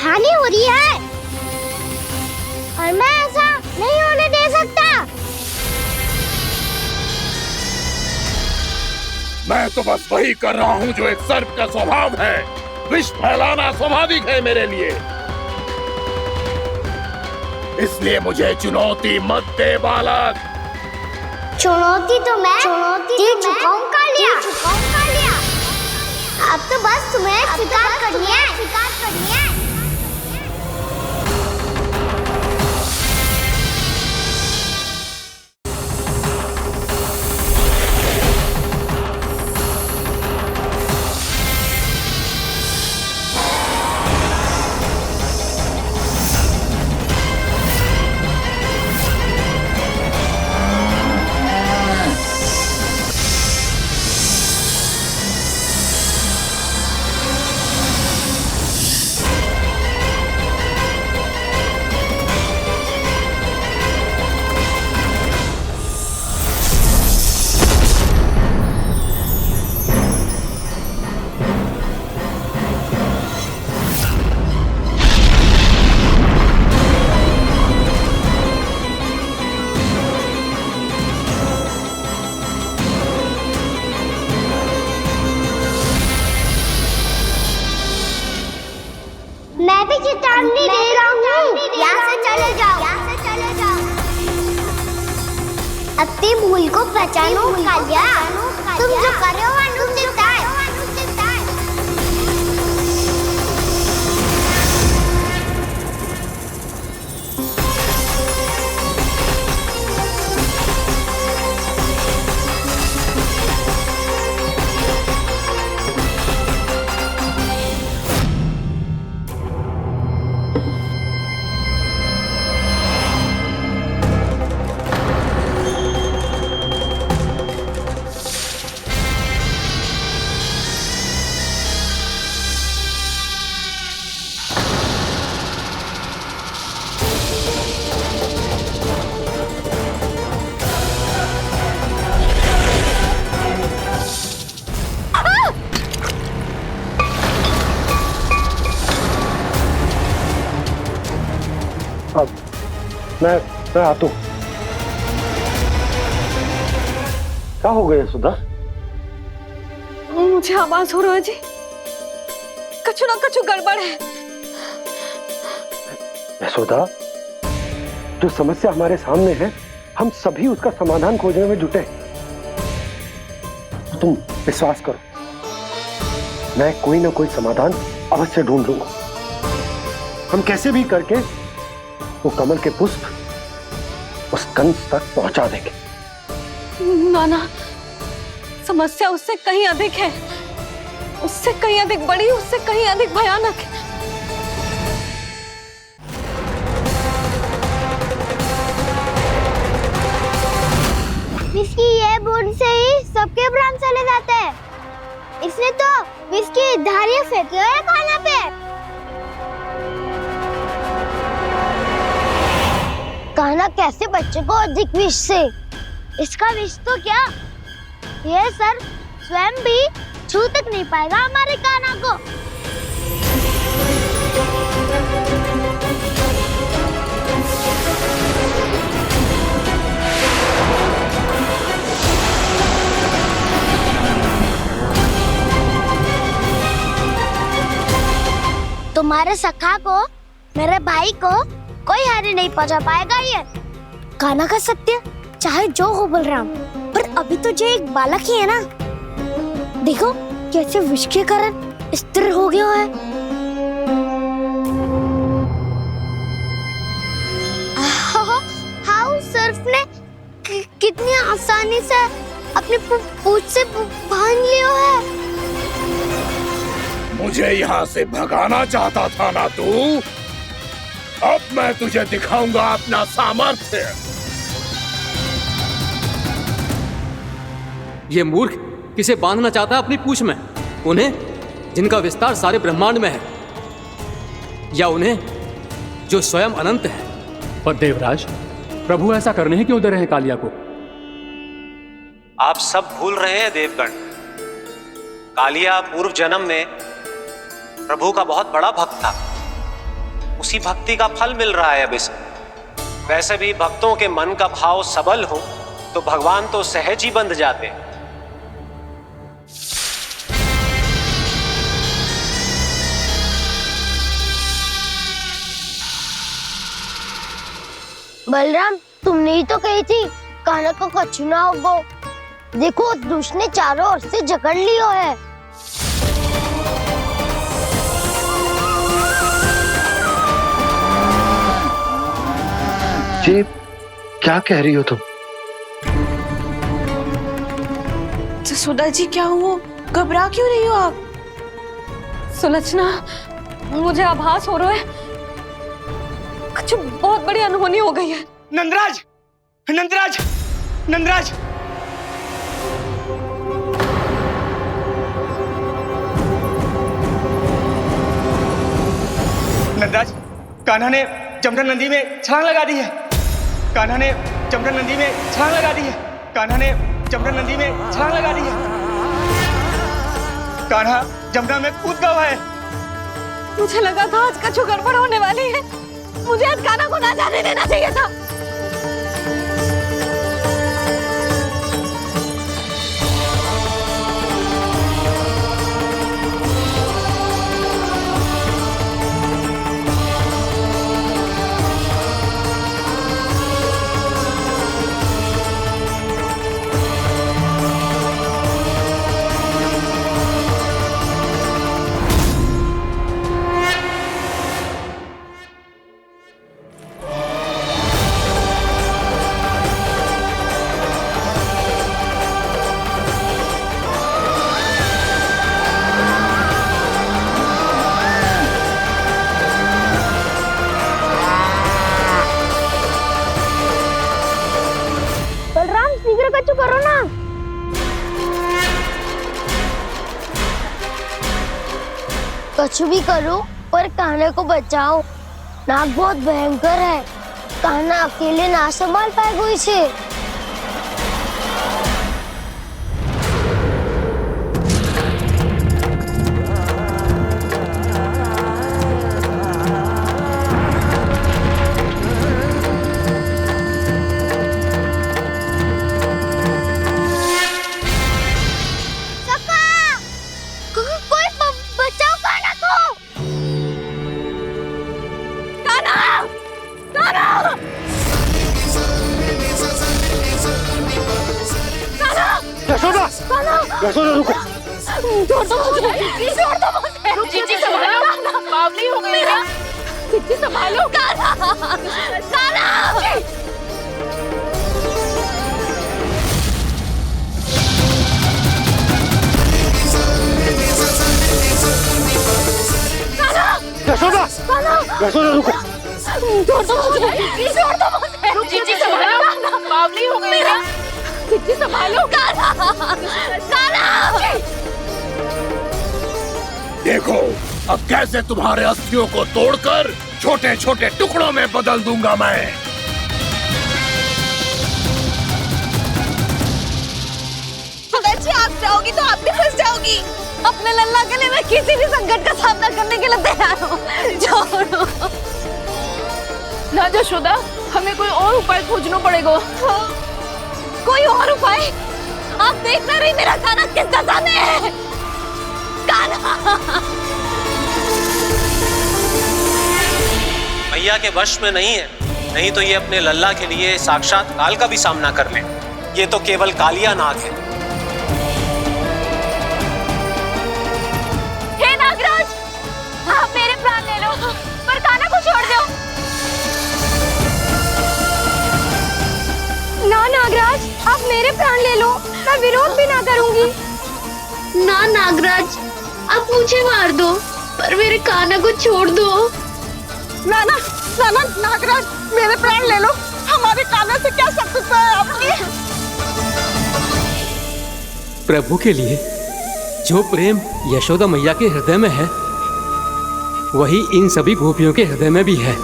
हानि हो रही है और मैं ऐसा नहीं होने दे सकता। मैं तो बस वही कर रहा हूँ जो एक सर्प का स्वभाव है। विष फैलाना स्वाभाविक है मेरे लिए, इसलिए मुझे चुनौती मत दे बालक। चुनौती तो मैं दे चुका हूँ कालिया। अब तो बस तुम्हें स्वीकार करनी है। मैं भी चेतावनी दे रहा हूँ, यहाँ से चले जाओ। अपनी भूल को पहचानो कालिया, तुम जो कर रहे हो अनुचित है। मैं आता हूँ। क्या हो गया सुधा? मुझे आवाज हो रहा है जी, कछु ना कछु गड़बड़ है। यशोदा, जो समस्या हमारे सामने है, हम सभी उसका समाधान खोजने में जुटे। तो तुम विश्वास करो, मैं कोई ना कोई समाधान अवश्य ढूंढ लूंगा। हम कैसे भी करके वो कमल के पुष्प उस कंस तक पहुंचा देंगे। नाना, समस्या उससे कहीं अधिक है, उससे कहीं अधिक बड़ी, उससे कहीं अधिक भयानक है। तो विस्की धारियां फेंकी है खाना पे। कान्हा कैसे बच्चे को अधिक विष से? इसका विष तो क्या, ये सर स्वयं भी छू तक नहीं पाएगा हमारे कान्हा को। तुम्हारे सखा को, मेरे भाई को कोई हानि नहीं पहुंचा पाएगा। ये कान्हा का सत्य चाहे जो हो बलराम, पर अभी तो जो एक बालक ही है ना। देखो कैसे विष के कारण स्थिर हो गया है। हाउ सर्फ ने कितनी आसानी से अपनी पूंछ से बांध लिया है। मुझे यहाँ से भगाना चाहता था ना तू? अब मैं तुझे दिखाऊंगा अपना सामर्थ्य। ये मूर्ख किसे बांधना चाहता है अपनी पूंछ में? उन्हें जिनका विस्तार सारे ब्रह्मांड में है, या उन्हें जो स्वयं अनंत है? पर देवराज, प्रभु ऐसा करने ही क्यों दे रहे हैं कालिया को? आप सब भूल रहे हैं देवगण। कालिया पूर्व जन्म में प्रभु का बहुत बड़ा भक्त था। उसी भक्ति का फल मिल रहा है अब इसे। वैसे भी भक्तों के मन का भाव सबल हो तो भगवान तो सहज ही बंध जाते हैं। बलराम, तुमने ही तो कही थी कान्हा को कछु ना होगो। देखो उस दुष्ट ने चारों ओर से जकड़ लियो है। ये क्या कह रही हो तुम? जसोदा जी क्या हुआ? घबरा क्यों रही हो आप? सुलक्षणा, मुझे आभास हो रहा है कुछ बहुत बड़ी अनहोनी हो गई है। नंदराज, नंदराज, नंदराज! नंदराज, कान्हा ने जमदग्नि नदी में छलांग लगा दी है। कान्हा ने जमदग्नि नदी में छलांग लगा दी है। कान्हा ने जमदग्नि नदी में छलांग लगा दी है। कान्हा जमुना में कूद गया है। मुझे लगा था आज कछु गड़बड़ होने वाली है। मुझे आज कान्हा को ना जाने देना चाहिए था। कछु करो ना। कछु भी करो पर कान्हा को बचाओ। नाग बहुत भयंकर है। कान्हा अकेले ना संभाल पाएगा इसे। यशोदा रुको। छोड़ दो मुझे, प्लीज छोड़ दो मुझे। जीजी संभालो, बावली हो गई है। जीजी संभालो। कान्हा, कान्हा। यशोदा, यशोदा रुको। छोड़ दो मुझे, प्लीज छोड़ दो मुझे। जीजी संभालो, बावली हो गई है। जीजी संभालो। कान्हा, कान्हा। देखो अब कैसे तुम्हारे अस्थियों को तोड़कर छोटे छोटे टुकड़ों में बदल दूंगा मैं। जी आप जाओगी तो आप भी फंस जाओगी। अपने लल्ला के लिए मैं किसी भी संकट का सामना करने के लिए तैयार हूँ। छोड़ो ना यशोदा, हमें कोई और उपाय खोजना पड़ेगा। कोई और उपाय? आप देख ना रही मेरा कान्हा किस दशा में है। कान्हा मैया के वश में नहीं है, नहीं तो ये अपने लल्ला के लिए साक्षात काल का भी सामना कर ले। ये तो केवल कालिया नाग है। हे नागराज, आप मेरे प्राण ले लो पर कान्हा को छोड़ दो। ना नागराज, आप मेरे प्राण ले लो, मैं विरोध भी ना करूंगी। ना नागराज, आप मुझे मार दो पर मेरे कान्हा को छोड़ दो। ना ना ना ना नागराज, मेरे प्राण ले लो, हमारे कान्हा से क्या शत्रुता है आपकी? प्रभु के लिए जो प्रेम यशोदा मैया के हृदय में है, वही इन सभी गोपियों के हृदय में भी है।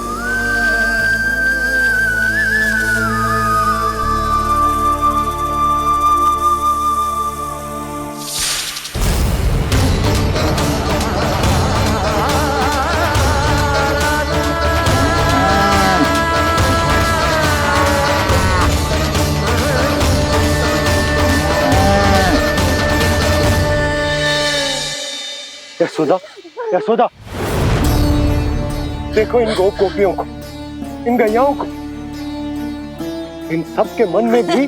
यशोदा, यशोदा, देखो इन गोपियों को, इन गैयाओं को, इन सब के मन में भी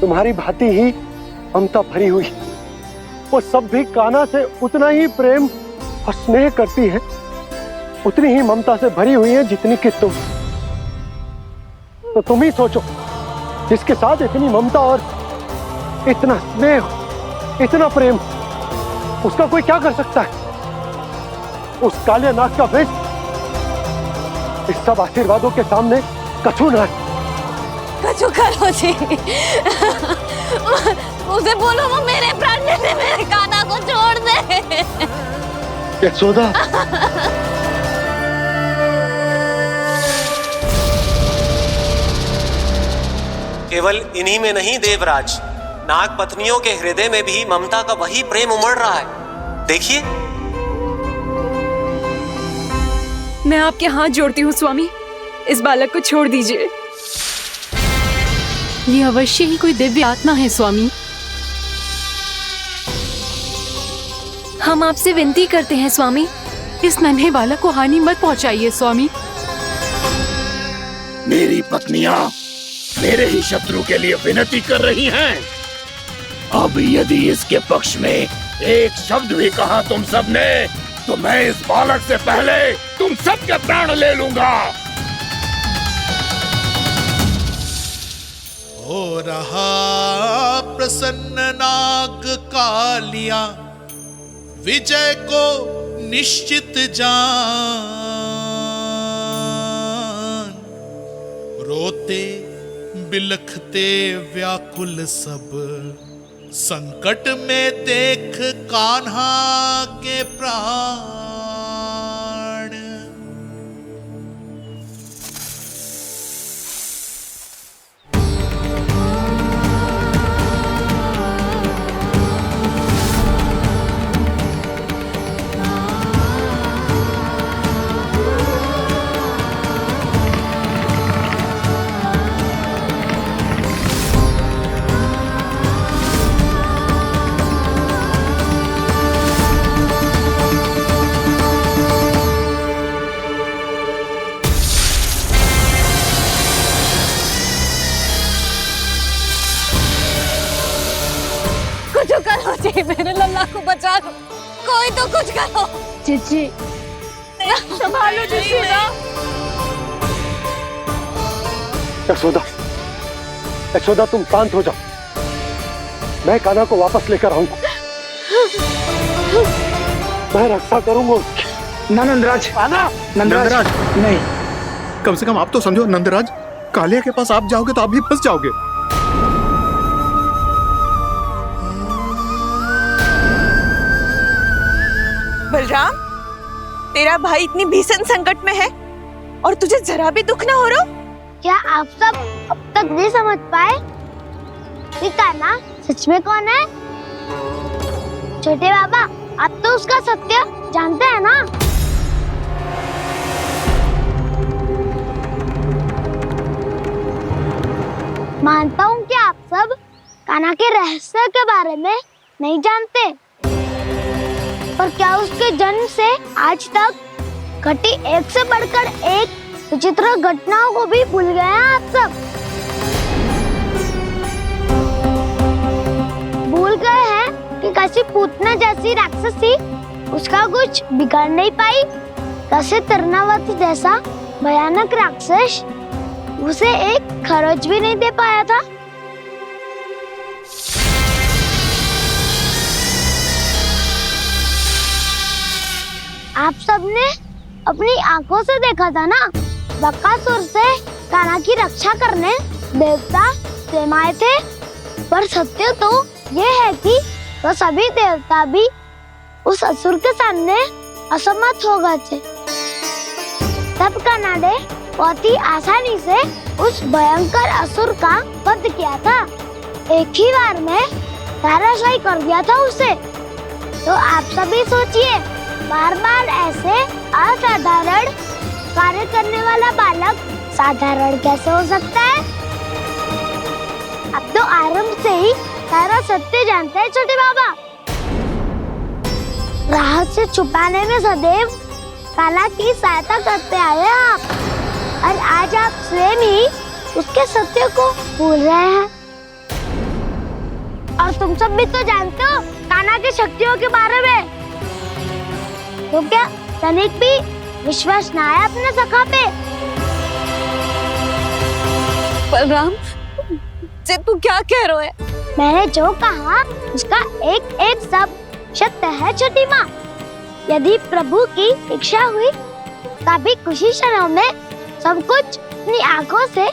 तुम्हारी भांति ही ममता भरी हुई। वो सब भी कान्हा से उतना ही प्रेम और स्नेह करती है, उतनी ही ममता से भरी हुई है जितनी कि तुम। तो तुम ही सोचो, जिसके साथ इतनी ममता और इतना स्नेह, इतना प्रेम, उसका कोई क्या कर सकता है? उस काले नाग का वेश इस सब आशीर्वादों के सामने कछु न है। कछु करो जी। उसे बोलो वो मेरे प्राण ले ले, मेरे कान्हा को छोड़ दे। यशोदा, केवल इन्हीं में नहीं देवराज, नाग पत्नियों के हृदय में भी ममता का वही प्रेम उमड़ रहा है। देखिए। मैं आपके हाथ जोड़ती हूँ स्वामी, इस बालक को छोड़ दीजिए। ये अवश्य ही कोई दिव्य आत्मा है स्वामी। हम आपसे विनती करते हैं स्वामी, इस नन्हे बालक को हानि मत पहुंचाइए स्वामी। मेरी पत्नियां मेरे ही शत्रु के लिए विनती कर रही हैं। अब यदि इसके पक्ष में एक शब्द भी कहा तुम सबने, तो मैं इस बालक से पहले तुम सबके प्राण ले लूंगा। हो रहा प्रसन्न नाग कालिया, विजय को निश्चित जान। रोते बिलखते व्याकुल सब, संकट में देख कान्हा के प्राण। मेरे लल्ला को बचा लो, कोई तो कुछ करो। जीजी संभालो यशोदा। यशोदा, यशोदा तुम शांत हो जाओ, मैं कान्हा को वापस लेकर आऊंगा। मैं रक्षा करूंगा उसकी। ना नंदराज, नंदराज नहीं, कम से कम आप तो समझो नंदराज, कालिया के पास आप जाओगे तो आप भी फंस जाओगे। बलराम, तेरा भाई इतनी भीषण संकट में है और तुझे जरा भी दुख ना हो रहा? क्या आप सब अब तक नहीं समझ पाए कि कान्हा सच में कौन है? छोटे बाबा, आप तो उसका सत्य जानते हैं ना? मानता हूँ कि आप सब कान्हा के रहस्य के बारे में नहीं जानते, पर क्या उसके जन्म से आज तक घटी एक से बढ़कर एक विचित्र घटनाओं को भी भूल गए हैं आप सब? भूल गए हैं कि कैसी पूतना जैसी राक्षसी उसका कुछ बिगाड़ नहीं पाई, कैसे तरनावती जैसा भयानक राक्षस उसे एक खरोच भी नहीं दे पाया था। आप सबने अपनी आंखों से देखा था ना, बकासुर से कान्हा की रक्षा करने देवता स्वयं आए थे, पर सत्य तो ये है कि वो सभी देवता भी उस असुर के सामने असमर्थ हो गए थे। तब कान्हा ने बहुत ही आसानी से उस भयंकर असुर का वध किया था, एक ही बार में धराशायी कर दिया था उसे। तो आप सभी सोचिए, बार बार ऐसे असाधारण कार्य करने वाला बालक साधारण कैसे हो सकता है? अब तो आरंभ से ही सारा सत्य जानते हैं छोटे बाबा। रहस्य छुपाने में सदैव कान्हा की सहायता करते आए हैं आप, और आज आप स्वयं ही उसके सत्य को भूल रहे हैं। और तुम सब भी तो जानते हो कान्हा की शक्तियों के बारे में, तो क्या तनिक भी विश्वास ना है अपने सखा पे? बलराम, जे तू क्या कह रहा है? मैंने जो कहा उसका एक एक शब्द सत्य है छोटी माँ। यदि प्रभु की इच्छा हुई तभी कुछ ही क्षणों में सब कुछ अपनी आंखों से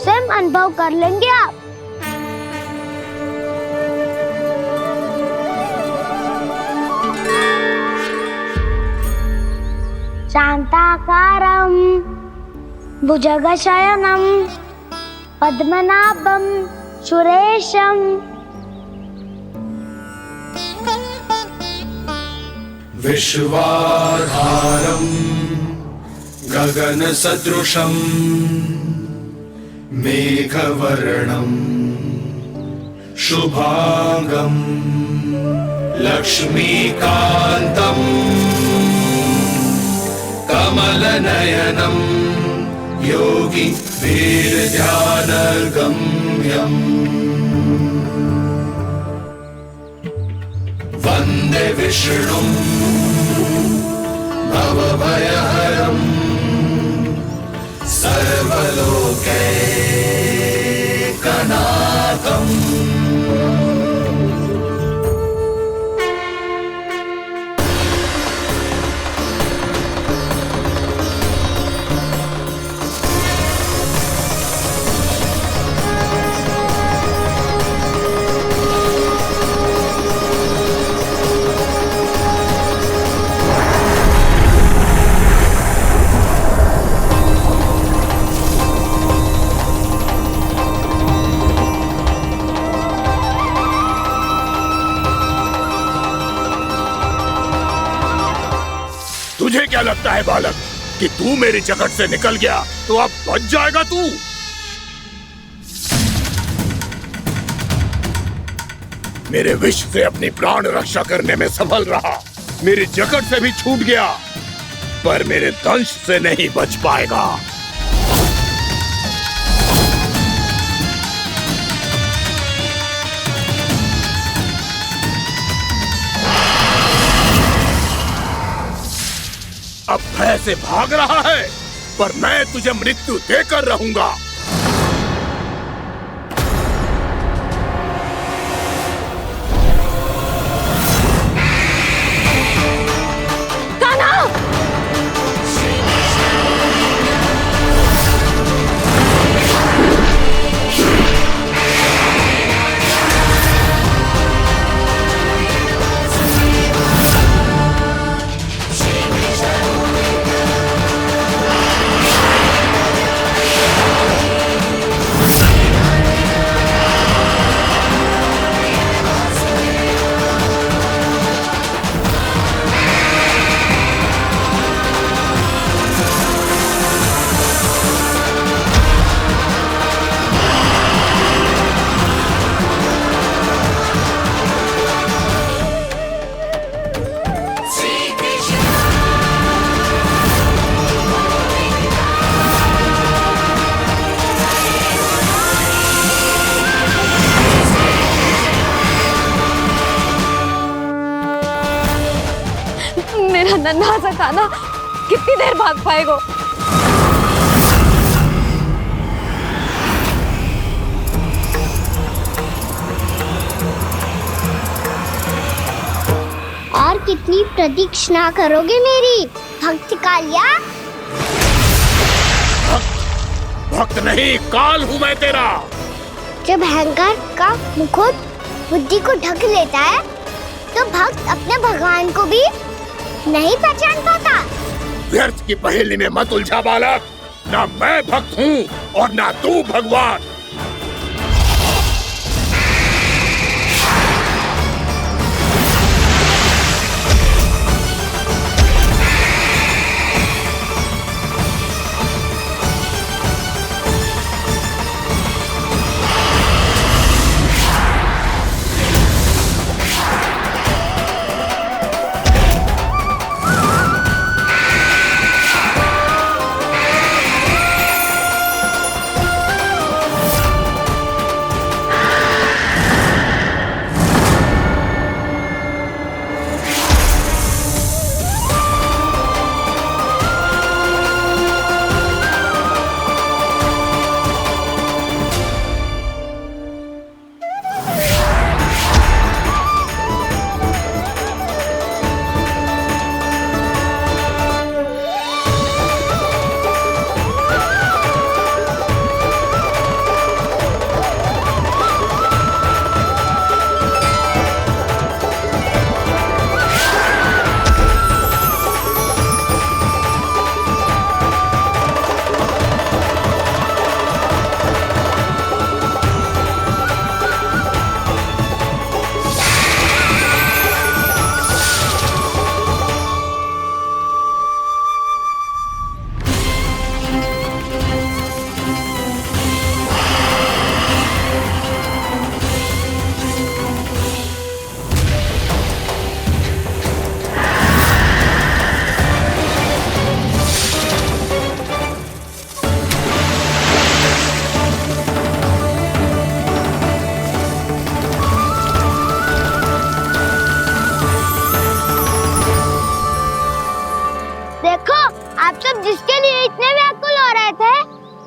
स्वयं अनुभव कर लेंगे आप। शांताकारं भुजगशयनं पद्मनाभं सुरेशं विश्वाधारं गगनसदृशं मेघवर्णं शुभांगं लक्ष्मीकान्तं कमलनयनं योगी वीरध्यानगम्यं वन्दे विष्णुं भवभयहरं सर्वलोकैकनाथम्। तुझे क्या लगता है बालक कि तू मेरी जगत से निकल गया तो अब बच जाएगा तू? मेरे विष से अपनी प्राण रक्षा करने में सफल रहा, मेरी जगत से भी छूट गया, पर मेरे दंश से नहीं बच पाएगा। अब भय से भाग रहा है, पर मैं तुझे मृत्यु देकर रहूंगा। नन्हा सा कान्हा कितनी देर भाग पाएगा? और कितनी प्रतीक्षा करोगे मेरी भक्त कालिया? भक्त नहीं, काल हूँ मैं तेरा। जब अहंकार का मुकुट बुद्धि को ढक लेता है तो भक्त अपने भगवान को भी नहीं पहचान पाता। व्यर्थ की पहेली में मत उलझा बालक। ना मैं भक्त हूँ और ना तू भगवान।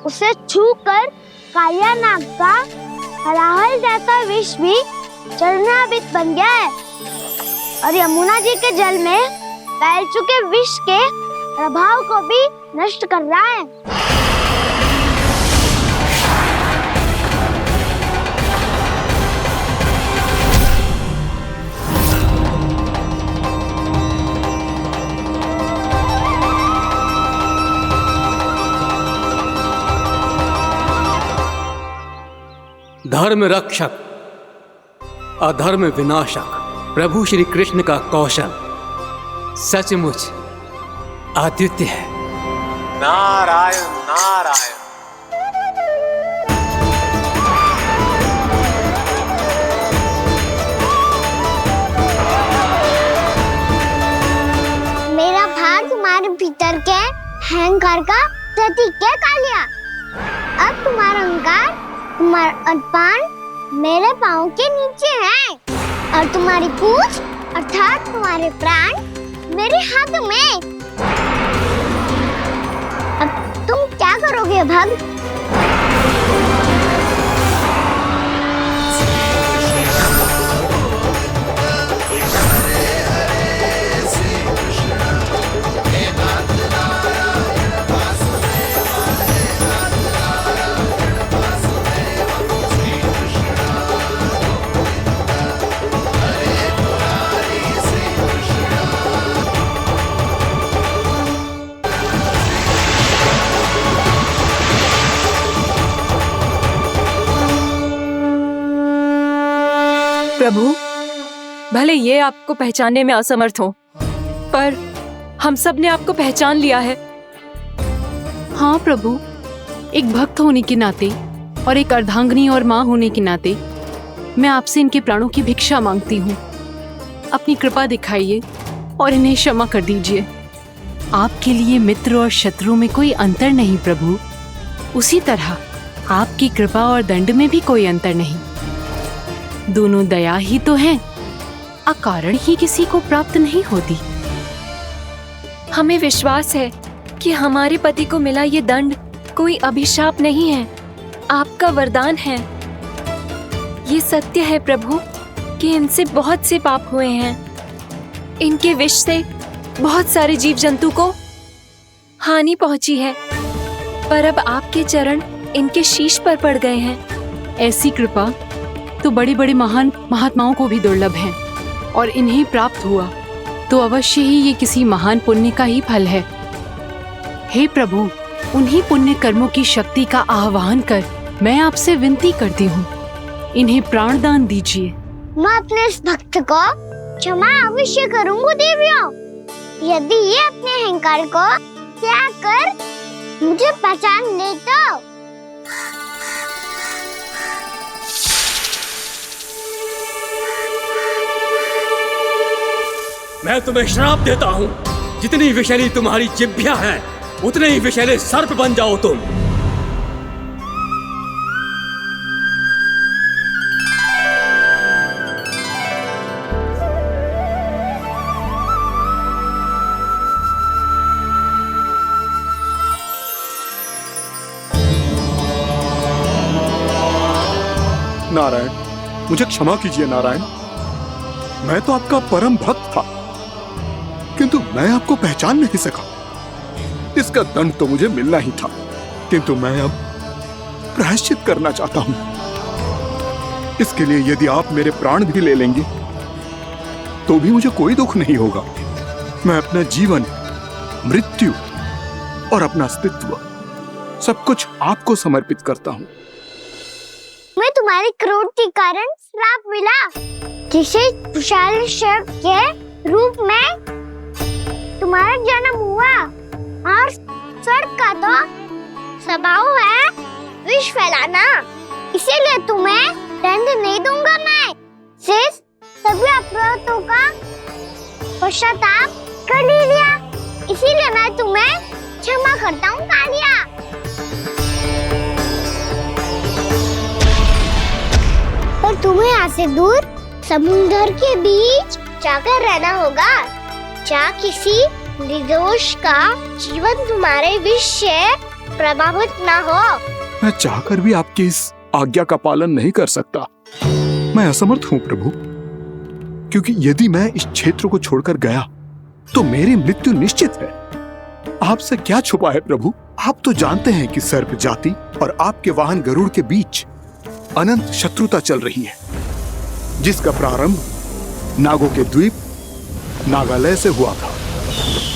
उसे छूकर कालिया नाग का हलाहल जैसा विष भी चरणामृत बन गया है और यमुना जी के जल में फैल चुके विष के प्रभाव को भी नष्ट कर रहा है। धर्म रक्षक अधर्म विनाशक प्रभु श्री कृष्ण का कौशल सचमुच अद्वितीय है। नारायण नारायण। मेरा भाग तुम्हारे भीतर के अहंकार का प्रतीक है कालिया। अब तुम्हारा अहंकार, तुम्हारा अनपान मेरे पाँव के नीचे है और तुम्हारी पूंछ अर्थात तुम्हारे प्राण मेरे हाथ में। अब तुम क्या करोगे भक्त? प्रभु, भले ये आपको पहचानने में असमर्थ हो, पर हम सब ने आपको पहचान लिया है। हाँ प्रभु, एक भक्त होने के नाते और एक अर्धांगिनी और माँ होने के नाते मैं आपसे इनके प्राणों की भिक्षा मांगती हूँ। अपनी कृपा दिखाइए और इन्हें क्षमा कर दीजिए। आपके लिए मित्र और शत्रु में कोई अंतर नहीं प्रभु। उसी तरह आपकी कृपा और दंड में भी कोई अंतर नहीं। दोनों दया ही तो हैं, अकारण ही किसी को प्राप्त नहीं होती। हमें विश्वास है कि हमारे पति को मिला ये दंड कोई अभिशाप नहीं है, आपका वरदान है। ये सत्य है प्रभु कि इनसे बहुत से पाप हुए हैं। इनके विष से बहुत सारे जीव जंतु को हानि पहुंची है, पर अब आपके चरण इनके शीश पर पड़ गए हैं। ऐसी कृपा तो बड़े बड़े महान महात्माओं को भी दुर्लभ है, और इन्हें प्राप्त हुआ तो अवश्य ही ये किसी महान पुण्य का ही फल है। हे प्रभु, उन्हीं पुण्य कर्मों की शक्ति का आह्वान कर मैं आपसे विनती करती हूँ, इन्हें प्राणदान दीजिए। मैं अपने इस भक्त को क्षमा अवश्य करूंगी देवियों, यदि ये अपने अहंकार को त्याग कर मुझे पहचान ले तो। मैं तुम्हें श्राप देता हूँ, जितनी विषैली तुम्हारी जिह्वा है उतने ही विषैले सर्प बन जाओ तुम। नारायण, मुझे क्षमा कीजिए नारायण। मैं तो आपका परम भक्त था, किंतु मैं आपको पहचान नहीं सका। इसका दंड तो मुझे मिलना ही था, किंतु मैं अब प्रायश्चित करना चाहता हूं। इसके लिए यदि आप मेरे प्राण भी ले लेंगे तो भी मुझे कोई दुख नहीं होगा। मैं अपना जीवन, मृत्यु और अपना अस्तित्व सब कुछ आपको समर्पित करता हूं। मैं तुम्हारे क्रोध के कारण श्राप मिला, जिसे विशाल सर्प के रूप में तुम्हारा जन्म हुआ, और सर्प का तो स्वभाव है विष फैलाना, इसीलिए तुम्हें दंड नहीं दूंगा। मैं सिर्फ सभी अपराधों का पश्चाताप कर लिया, इसीलिए मैं तुम्हें क्षमा करता हूँ कालिया। पर तुम्हें यहाँ से दूर समुद्र के बीच जाकर रहना होगा, जहाँ किसी निर्दोष का जीवन तुम्हारे विष से प्रभावित न हो। मैं चाहकर भी आपकी इस आज्ञा का पालन नहीं कर सकता। मैं असमर्थ हूँ प्रभु, क्योंकि यदि मैं इस क्षेत्र को छोड़कर गया तो मेरी मृत्यु निश्चित है। आपसे क्या छुपा है प्रभु? आप तो जानते हैं कि सर्प जाति और आपके वाहन गरुड़ के बीच अनंत शत्रुता चल रही है, जिसका प्रारंभ नागों के द्वीप नागालय से हुआ था।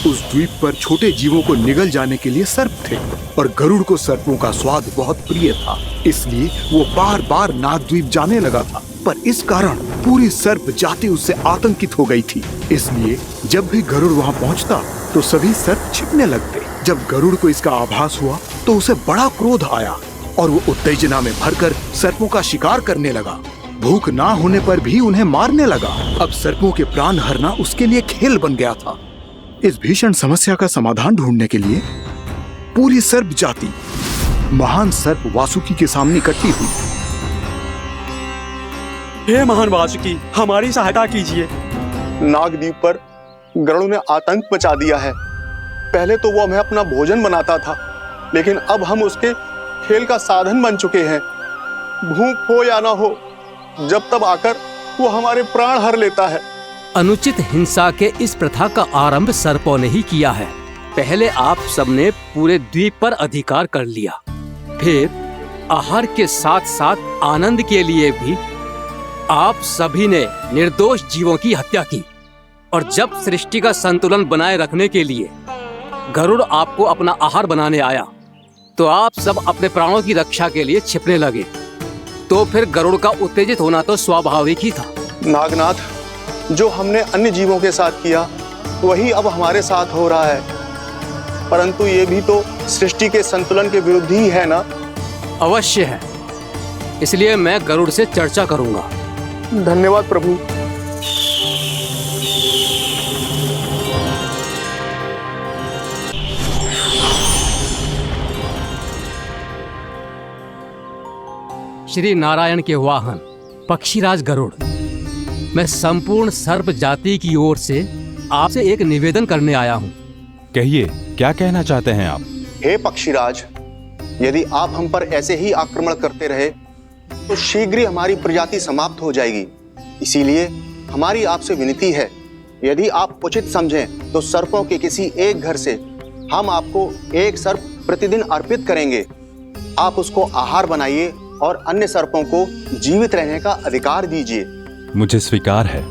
उस द्वीप पर छोटे जीवों को निगल जाने के लिए सर्प थे, और गरुड़ को सर्पों का स्वाद बहुत प्रिय था, इसलिए वो बार बार नागद्वीप जाने लगा था। पर इस कारण पूरी सर्प जाति उससे आतंकित हो गई थी, इसलिए जब भी गरुड़ वहाँ पहुँचता तो सभी सर्प छिपने लगते। जब गरुड़ को इसका आभास हुआ तो उसे बड़ा क्रोध आया, और वो उत्तेजना में भरकर सर्पों का शिकार करने लगा। भूख ना होने पर भी उन्हें मारने लगा। अब सर्पों के प्राण हरना उसके लिए खेल बन गया था। इस भीषण समस्या का समाधान ढूंढने के लिए पूरी सर्प जाति महान सर्प वासुकी के सामने इकट्ठी हुई। हे महान वासुकी, हमारी सहायता कीजिए। नागद्वीप पर गरुड़ ने आतंक मचा दिया है। पहले तो वो हमें अपना भोजन बनाता था, लेकिन अब हम उसके खेल का साधन बन चुके हैं। भूख हो या ना हो, जब तब आकर वो हमारे प्राण हर लेता है। अनुचित हिंसा के इस प्रथा का आरंभ सर्पों ने ही किया है। पहले आप सबने पूरे द्वीप पर अधिकार कर लिया, फिर आहार के साथ साथ आनंद के लिए भी आप सभी ने निर्दोष जीवों की हत्या की। और जब सृष्टि का संतुलन बनाए रखने के लिए गरुड़ आपको अपना आहार बनाने आया, तो आप सब अपने प्राणों की रक्षा के लिए छिपने लगे। तो फिर गरुड़ का उत्तेजित होना तो स्वाभाविक ही था। नागनाथ, जो हमने अन्य जीवों के साथ किया वही अब हमारे साथ हो रहा है, परंतु ये भी तो सृष्टि के संतुलन के विरुद्ध ही है ना? अवश्य है, इसलिए मैं गरुड़ से चर्चा करूंगा। धन्यवाद प्रभु। श्री नारायण के वाहन पक्षीराज गरुड़, मैं संपूर्ण सर्प जाति की ओर से आपसे एक निवेदन करने आया हूँ। कहिए, क्या कहना चाहते हैं आप? हे पक्षीराज, यदि आप हम पर ऐसे ही आक्रमण करते रहे तो शीघ्र ही हमारी प्रजाति समाप्त हो जाएगी। इसीलिए हमारी आपसे विनती है, यदि आप उचित समझें तो सर्पों के किसी एक घर से हम आपको एक सर्प प्रतिदिन अर्पित करेंगे। आप उसको आहार बनाइए और अन्य सर्पों को जीवित रहने का अधिकार दीजिए। मुझे स्वीकार है।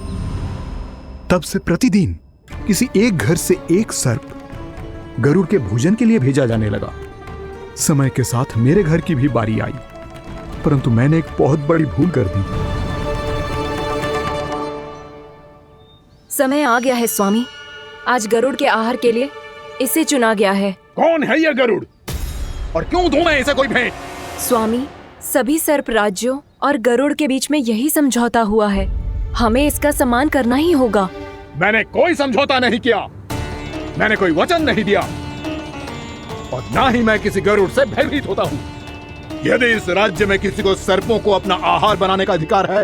तब से प्रतिदिन किसी एक घर से एक सर्प गरुड़ के भोजन के लिए भेजा जाने लगा। समय के साथ मेरे घर की भी बारी आई, परंतु मैंने एक बहुत बड़ी भूल कर दी। समय आ गया है स्वामी, आज गरुड़ के आहार के लिए इसे चुना गया है। कौन है यह गरुड़ और क्यों दूं मैं इसे कोई भेंट? स्वामी, सभी सर्प राज्यों और गरुड़ के बीच में यही समझौता हुआ है, हमें इसका सम्मान करना ही होगा। मैंने कोई समझौता नहीं किया, मैंने कोई वचन नहीं दिया और ना ही मैं किसी गरुड़ से भयभीत होता हूँ। यदि इस राज्य में किसी को सर्पों को अपना आहार बनाने का अधिकार है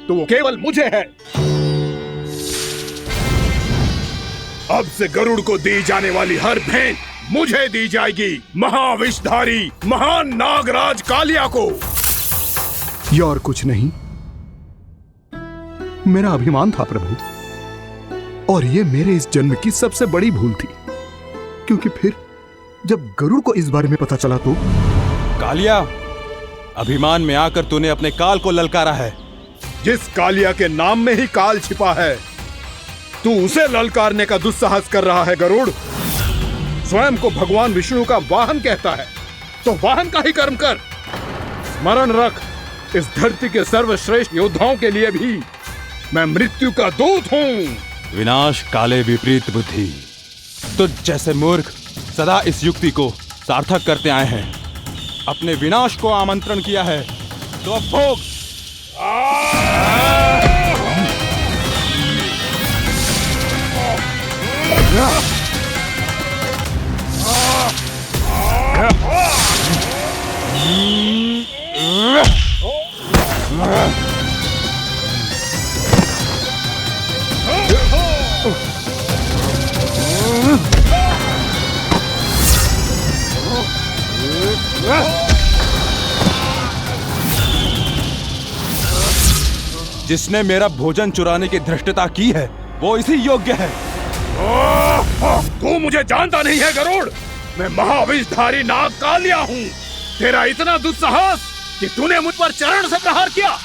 तो वो केवल मुझे है। अब से गरुड़ को दी जाने वाली हर भेंट मुझे दी जाएगी, महाविषधारी महान नागराज कालिया को। यह और कुछ नहीं, मेरा अभिमान था प्रभु, और यह मेरे इस जन्म की सबसे बड़ी भूल थी, क्योंकि फिर जब गरुड़ को इस बारे में पता चला तो। कालिया, अभिमान में आकर तूने अपने काल को ललकारा है। जिस कालिया के नाम में ही काल छिपा है, तू उसे ललकारने का दुस्साहस कर रहा है गरुड़। स्वयं को भगवान विष्णु का वाहन कहता है तो वाहन का ही कर्म कर। स्मरण रख, इस धरती के सर्वश्रेष्ठ योद्धाओं के लिए भी मैं मृत्यु का दूत हूँ। विनाश काले विपरीत बुद्धि। तो जैसे मूर्ख सदा इस युक्ति को सार्थक करते आए हैं, अपने विनाश को आमंत्रण किया है तो अब भोग। जिसने मेरा भोजन चुराने की धृष्टता की है वो इसी योग्य है। तू मुझे जानता नहीं है गरुड़, मैं महाविषधारी नाग कालिया हूँ। तेरा इतना दुस्साहस कि तूने मुझ पर चरण से प्रहार किया।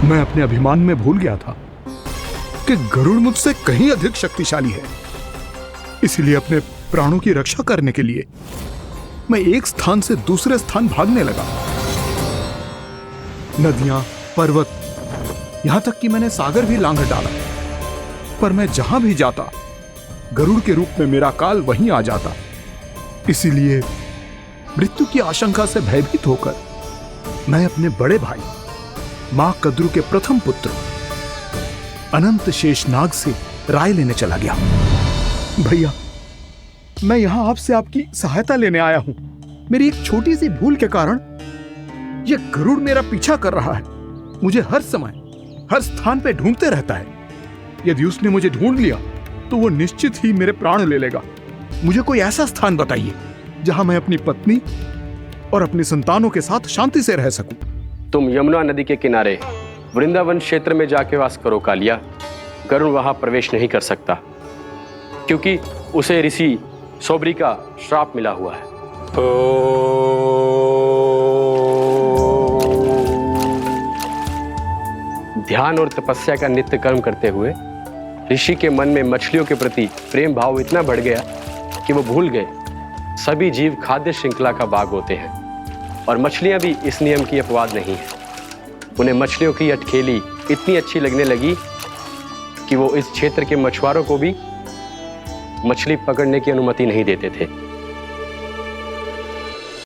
मैं अपने अभिमान में भूल गया था कि गरुड़ मुझसे कहीं अधिक शक्तिशाली है। इसलिए अपने प्राणों की रक्षा करने के लिए मैं एक स्थान से दूसरे स्थान भागने लगा। नदियां, पर्वत, यहां तक कि मैंने सागर भी लांघ डाला, पर मैं जहां भी जाता गरुड़ के रूप में मेरा काल वहीं आ जाता। इसीलिए मृत्यु की आशंका से भयभीत होकर मैं अपने बड़े भाई मां कद्रू के प्रथम पुत्र अनंत शेषनाग से राय लेने चला गया। भैया, मैं यहां आपसे आपकी सहायता लेने आया हूं। मेरी एक छोटी सी भूल के कारण यह गरुड़ मेरा पीछा कर रहा है, मुझे हर समय हर स्थान पे ढूंढते रहता है। यदि उसने मुझे ढूंढ लिया तो वो निश्चित ही मेरे प्राण ले लेगा। मुझे कोई ऐसा स्थान बताइए जहां मैं अपनी पत्नी और अपनी संतानों के साथ शांति से रह सकूं। तुम यमुना नदी के किनारे वृंदावन क्षेत्र में जाके वास करो कालिया। गरुड़ वहां प्रवेश नहीं कर सकता क्योंकि उसे ऋषि सोबरी का श्राप मिला हुआ है। ध्यान और तपस्या का नित्य कर्म करते हुए ऋषि के मन में मछलियों के प्रति प्रेम भाव इतना बढ़ गया कि वो भूल गए सभी जीव खाद्य श्रृंखला का भाग होते हैं और मछलियां भी इस नियम की अपवाद नहीं है। उन्हें मछलियों की अटखेली इतनी अच्छी लगने लगी कि वो इस क्षेत्र के मछुआरों को भी मछली पकड़ने की अनुमति नहीं देते थे।